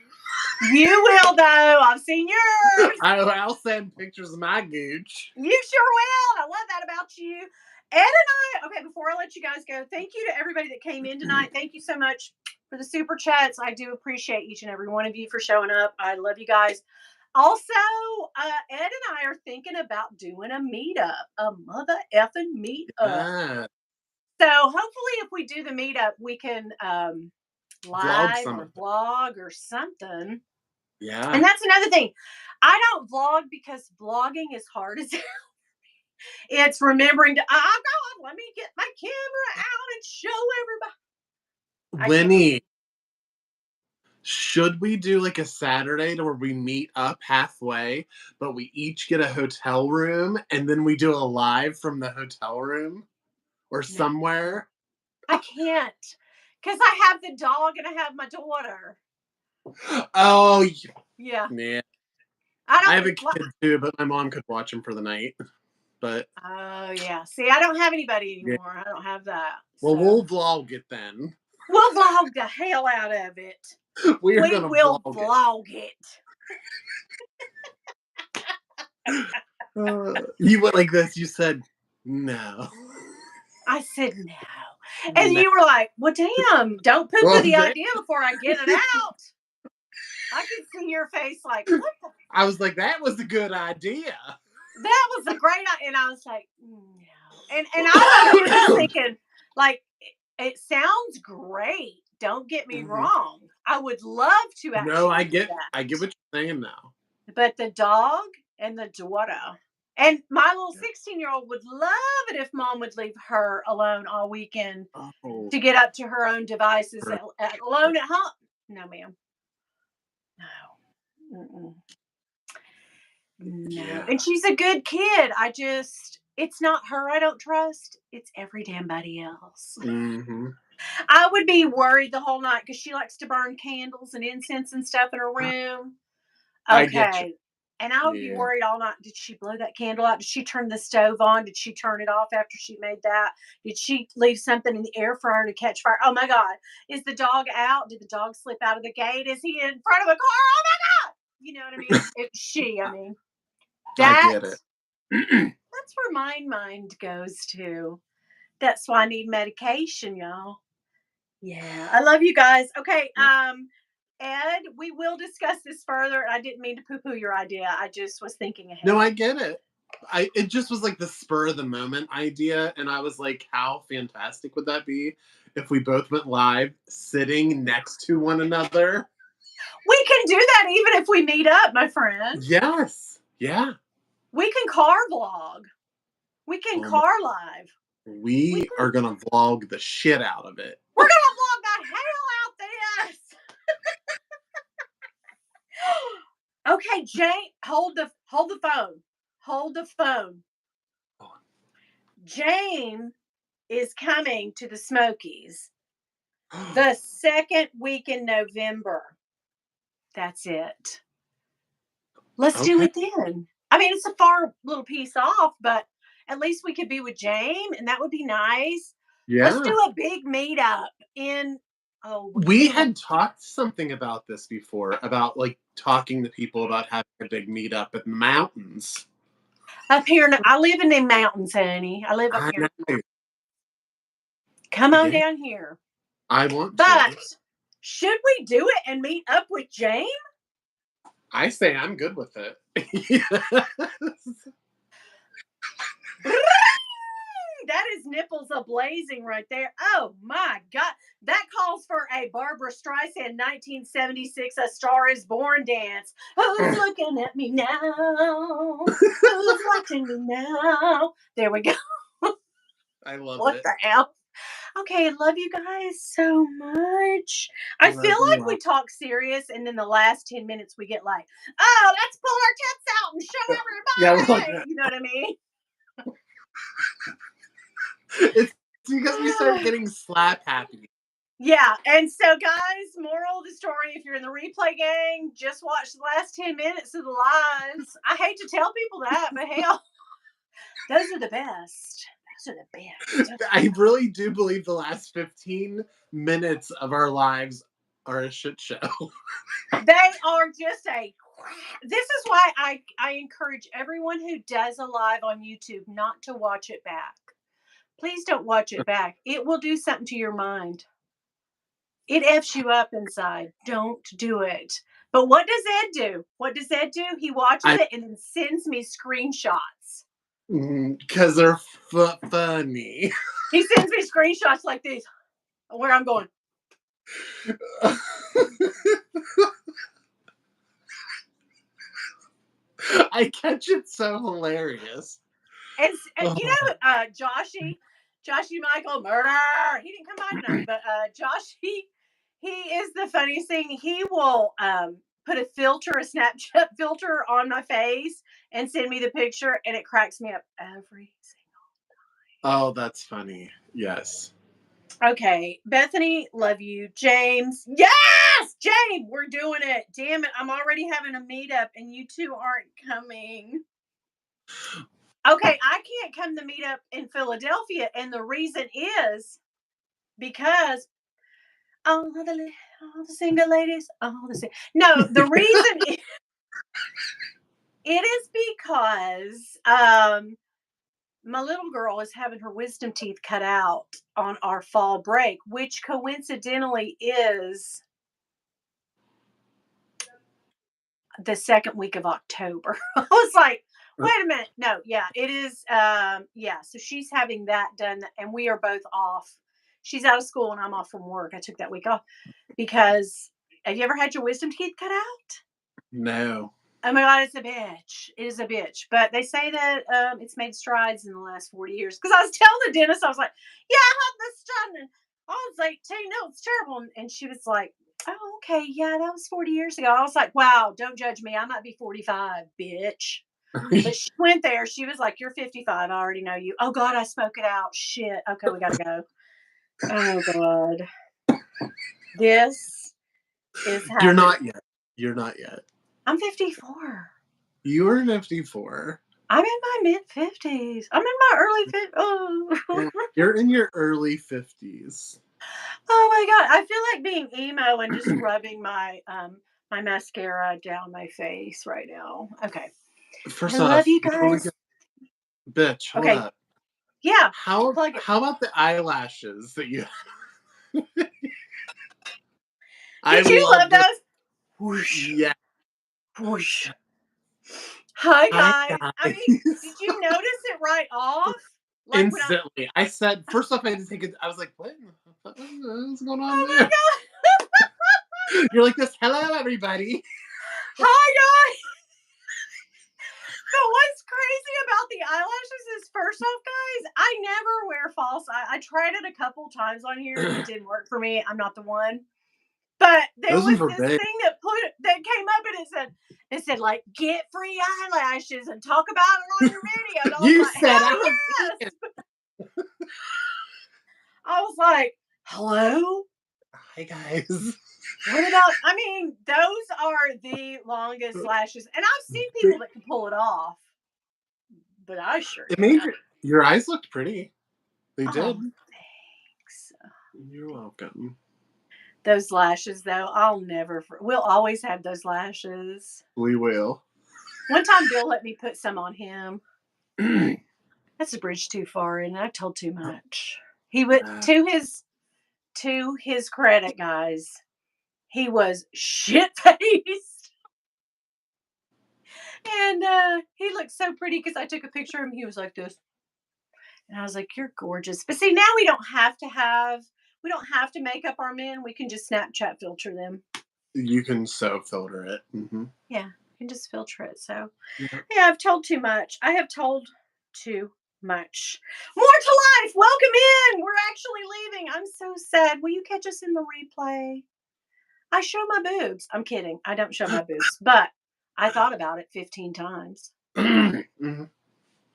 You will, though. I've seen yours. I'll send pictures of my gooch. You sure will. I love that about you. Ed and I, okay, before I let you guys go, thank you to everybody that came in tonight. Thank you so much for the super chats. I do appreciate each and every one of you for showing up. I love you guys. Also, Ed and I are thinking about doing a meetup, a mother effing meetup. Ah, So hopefully, if we do the meetup, we can vlog live some of or it. vlog or something. And Yeah. that's another thing. I don't vlog because vlogging is hard as hell. It's remembering to, oh God, let me get my camera out and show everybody. I can't do Winnie, should we do like a Saturday to where we meet up halfway, but we each get a hotel room and then we do a live from the hotel room or no, somewhere? I can't because I have the dog and I have my daughter. Oh, Yeah, man. I I have a don't. kid too, but my mom could watch him for the night. But Oh yeah. See, I don't have anybody yeah. anymore. I don't have that. Well, So we'll vlog it then. we'll vlog the hell out of it. We are We gonna will vlog it. vlog it. You went like this. You said no. I said no. And No. you were like, well, damn, don't poo poo Well, the idea before I get it out. I could see your face like, what the? I was like, that was a good idea. That was a great idea. And I was like, no. And I'm over here just thinking, like, it sounds great. Don't get me Mhm. wrong. I would love to No, actually do I get that. what you're saying now. But the dog and the daughter. And my little 16-year-old would love it if mom would leave her alone all weekend Oh, to get up to her own devices right. alone at home. No, ma'am. No. Mm-mm. No. Yeah. And she's a good kid. It's not her I don't trust. It's every damn body else. Hmm. I would be worried the whole night because she likes to burn candles and incense and stuff in her room. I get you. Okay. And I would be Yeah. worried all night. Did she blow that candle out? Did she turn the stove on? Did she turn it off after she made that? Did she leave something in the air fryer to catch fire? Oh my God. Is the dog out? Did the dog slip out of the gate? Is he in front of a car? Oh my God. You know what I mean? I mean, I that get it. That's where my mind goes to. That's why I need medication, y'all. Yeah, I love you guys. Okay, Ed, we will discuss this further. I didn't mean to poo-poo your idea. I just was thinking No, I ahead. get it. It just was like the spur of the moment idea, and I was like, how fantastic would that be if we both went live sitting next to one another? We can do that even if we meet up, my friend. Yes. Yeah. We can car vlog. We can Oh my, car live. We we can. are gonna vlog the shit out of it. We're gonna vlog the hell out this. Okay, Jane, hold the phone. Hold the phone. Jane is coming to the Smokies the second week in November. That's it. Let's do Okay. it then. I mean, it's a far little piece off, but at least we could be with Jane, and that would be nice. Let's do Yeah. a big meetup in. Oh, We you know, had talked something about this before, about like talking to people about having a big meetup in the mountains. up here. I live in the mountains, honey. I live up I here. know. Come on Yeah, down here. I want to. But should we do it and meet up with Jane? I say I'm good with it. Yes. That is nipples a blazing right there. Oh my God. That calls for a Barbara Streisand 1976 A Star is Born dance. Who's looking at me now? Who's watching me now? There we go. I love What it. the hell? Okay, I love you guys so much. I feel Love you like all. we talk serious, and then the last 10 minutes we get like, oh, let's pull our tits out and Yeah, we're show like everybody. that. You know what I mean? It's because we start getting slap happy. Yeah, and so guys, moral of the story, if you're in the replay gang, just watch the last 10 minutes of the lives. I hate to tell people that, but hell, those are the best. Those are the best. I really do believe the last 15 minutes of our lives are a shit show. They are just a this is why I encourage everyone who does a live on YouTube not to watch it back. Please don't watch it back. It will do something to your mind. It F's you up inside. Don't do it. But what does Ed do? What does Ed do? He watches I it and then sends me screenshots. because they're funny. He sends me screenshots like these where I'm going, I catch it so hilarious. and you Oh, know, Joshy Michael murder. He didn't come by tonight, but Joshy, he is the funniest thing. He will put a filter, a Snapchat filter on my face and send me the picture, and it cracks me up every oh, that's funny. Yes. Okay, Bethany, love you. James, yes, James, we're doing it. Damn it, I'm already having a meetup, and you two aren't coming. Okay, I can't come to meetup in Philadelphia, and the reason is because all the single ladies, no, the reason it is because my little girl is having her wisdom teeth cut out on our fall break, which coincidentally is the second week of October. I was like, wait a minute. No, yeah, it is. Yeah, so she's having that done, and we are both off. She's out of school, and I'm off from work. I took that week off because have you ever had your wisdom teeth cut out? No. Oh my God, it's a bitch. It is a bitch. But they say that it's made strides in the last 40 years. Because I was telling the dentist, I was like, yeah, I had this done. And I was like, no, it's terrible. And she was like, oh, okay. Yeah, that was 40 years ago. I was like, wow, don't judge me. I might be 45, bitch. But she went there. She was like, you're 55. I already know you. Oh, God, I spoke it out. Shit. Okay, we got to go. Oh, God. This is You're happening. not yet. You're not yet. I'm 54. You are 54. I'm in my mid 50s. I'm in my early 50s. Oh. Yeah. You're in your early 50s. Oh my God. I feel like being emo and just rubbing my mascara down my face right now. Okay. I First love off, you you've only guys. got Bitch, hold Okay. up. Yeah. How Plug it. how about the eyelashes that you I Did you love love the those? Whoosh, yeah. whoosh. Hi, Hi, guys. I mean, guys. did you notice it right off? Like when I, Instantly. I said first off I had to take it I was like, "What in the fuck is going on oh my there?" God. You're like this, "Hello, everybody." Hi, guys. But what's crazy about the eyelashes is, first off, guys, I never wear false I tried it a couple times on here. It didn't work for me. I'm not the one. But there Those ones was were this big. thing that came up, and it said like, get free eyelashes and talk about it on your video. And I was You like, said hell I'm yes. vegan. I was like, hello? Hi, guys. What about, I mean, those are the longest lashes. And I've seen people that can pull it off, but I sure It made can't. your eyes looked pretty. They did. Oh, thanks. You're welcome. Those lashes, though, we'll always have those lashes. We will. One time, Bill let me put some on him. That's a bridge too far, and I told too much. He would, Uh, to his credit, guys, he was shit faced. And he looked so pretty because I took a picture of him. He was like this. And I was like, "You're gorgeous." But see, now we don't have to make up our men. We can just Snapchat filter them. you can so filter it. Yeah, we can just filter it. So Yeah. yeah, I've told too much. I have told too much. More to life. Welcome in. We're actually leaving. I'm so sad. Will you catch us in the replay? I show my boobs. I'm kidding. I don't show my boobs, but I thought about it 15 times. Mhm.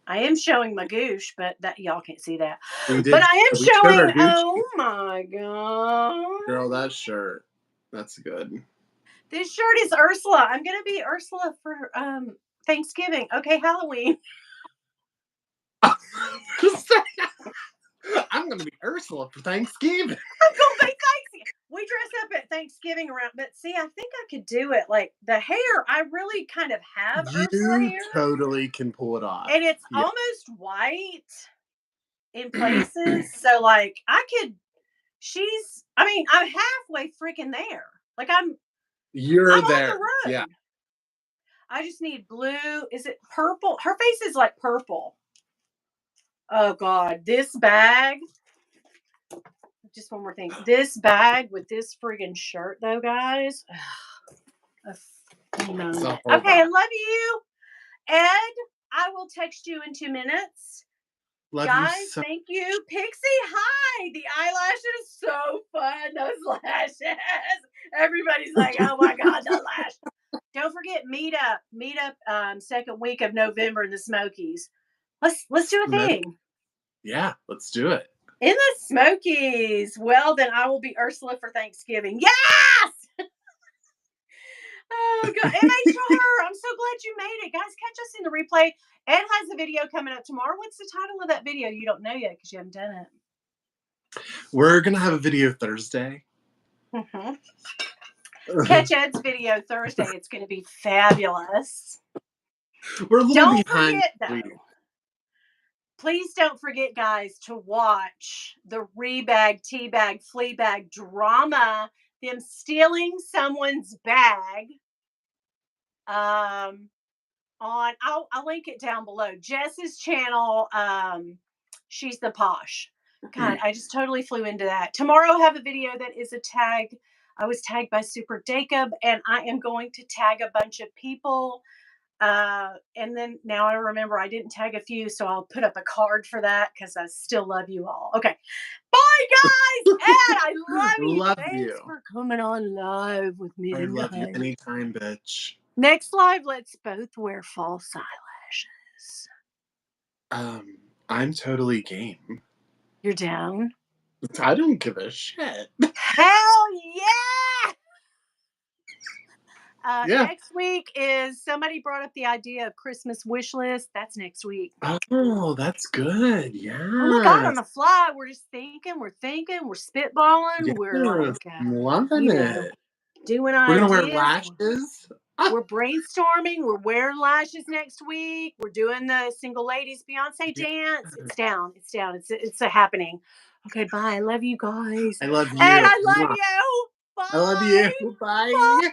I am showing my goosh, but that y'all can't see that. We But did. I am We showed our showing. Gucci. Oh my god! Girl, that shirt. That's good. This shirt is Ursula. I'm gonna be Ursula for Thanksgiving. Okay, Halloween. I'm gonna be Ursula for Thanksgiving. I'm gonna be Thanksgiving. We dress up at Thanksgiving around, but see, I think I could do it. Like the hair, I really kind of have Ursula You hair, totally can pull it off. and it's Yeah. almost white in places. So like I could. I mean, I'm halfway freaking there. Like I'm You're on the there. Yeah. road. I just need blue. Is it purple? Her face is like purple. Oh God, this bag. Just one more thing. This bag with this friggin' shirt, though, guys. A It's a moment. whole Okay, I vibe. love you, Ed. I will text you in 2 minutes. Love you Guys, so. thank you. Pixie, hi. The eyelashes, so fun. Those lashes. Everybody's like, oh my God, the lash. Don't forget meetup, second week of November in the Smokies. Let's do a Smoke. thing. Yeah, let's do it. In the Smokies. Well, then I will be Ursula for Thanksgiving. Yes! Oh God, MHR! I'm so glad you made it, guys. Catch us in the replay. Ed has a video coming up tomorrow. What's the title of that video? You don't know yet because you haven't done it. We're gonna have a video Thursday. Mhm. Catch Ed's video Thursday. It's going to be fabulous. We're a little Don't behind. forget, though. Please don't forget, guys, to watch the rebag, teabag, fleabag drama. Them stealing someone's bag. I'll link it down below. Jess's channel. She's the posh. God, I just totally flew into that. Tomorrow I have a video that is a tag. I was tagged by Super Jacob, and I am going to tag a bunch of people. And then now I remember I didn't tag a few, so I'll put up a card for that because I still love you all. Okay. Bye, guys. Ed, I love you. Love Thanks you. for coming on live with me I love you tonight. anytime, bitch. Next live, let's both wear false eyelashes. Um, I'm totally game. You're down? I don't give a shit. Hell yeah! Yeah. Next week is somebody brought up the idea of Christmas wish list. That's next week. Oh, that's good. Oh my God, on Yes. the fly, we're just thinking, we're spitballing, we're Yes. like, I'm loving it. doing We're gonna wear ideas. lashes. We're brainstorming. We're wearing lashes next week. We're doing the single ladies Beyonce Yeah. dance. It's down. It's down. It's a happening. Okay, bye. I love you guys. I love And you. I love Mwah. you. I love you. Bye. Bye.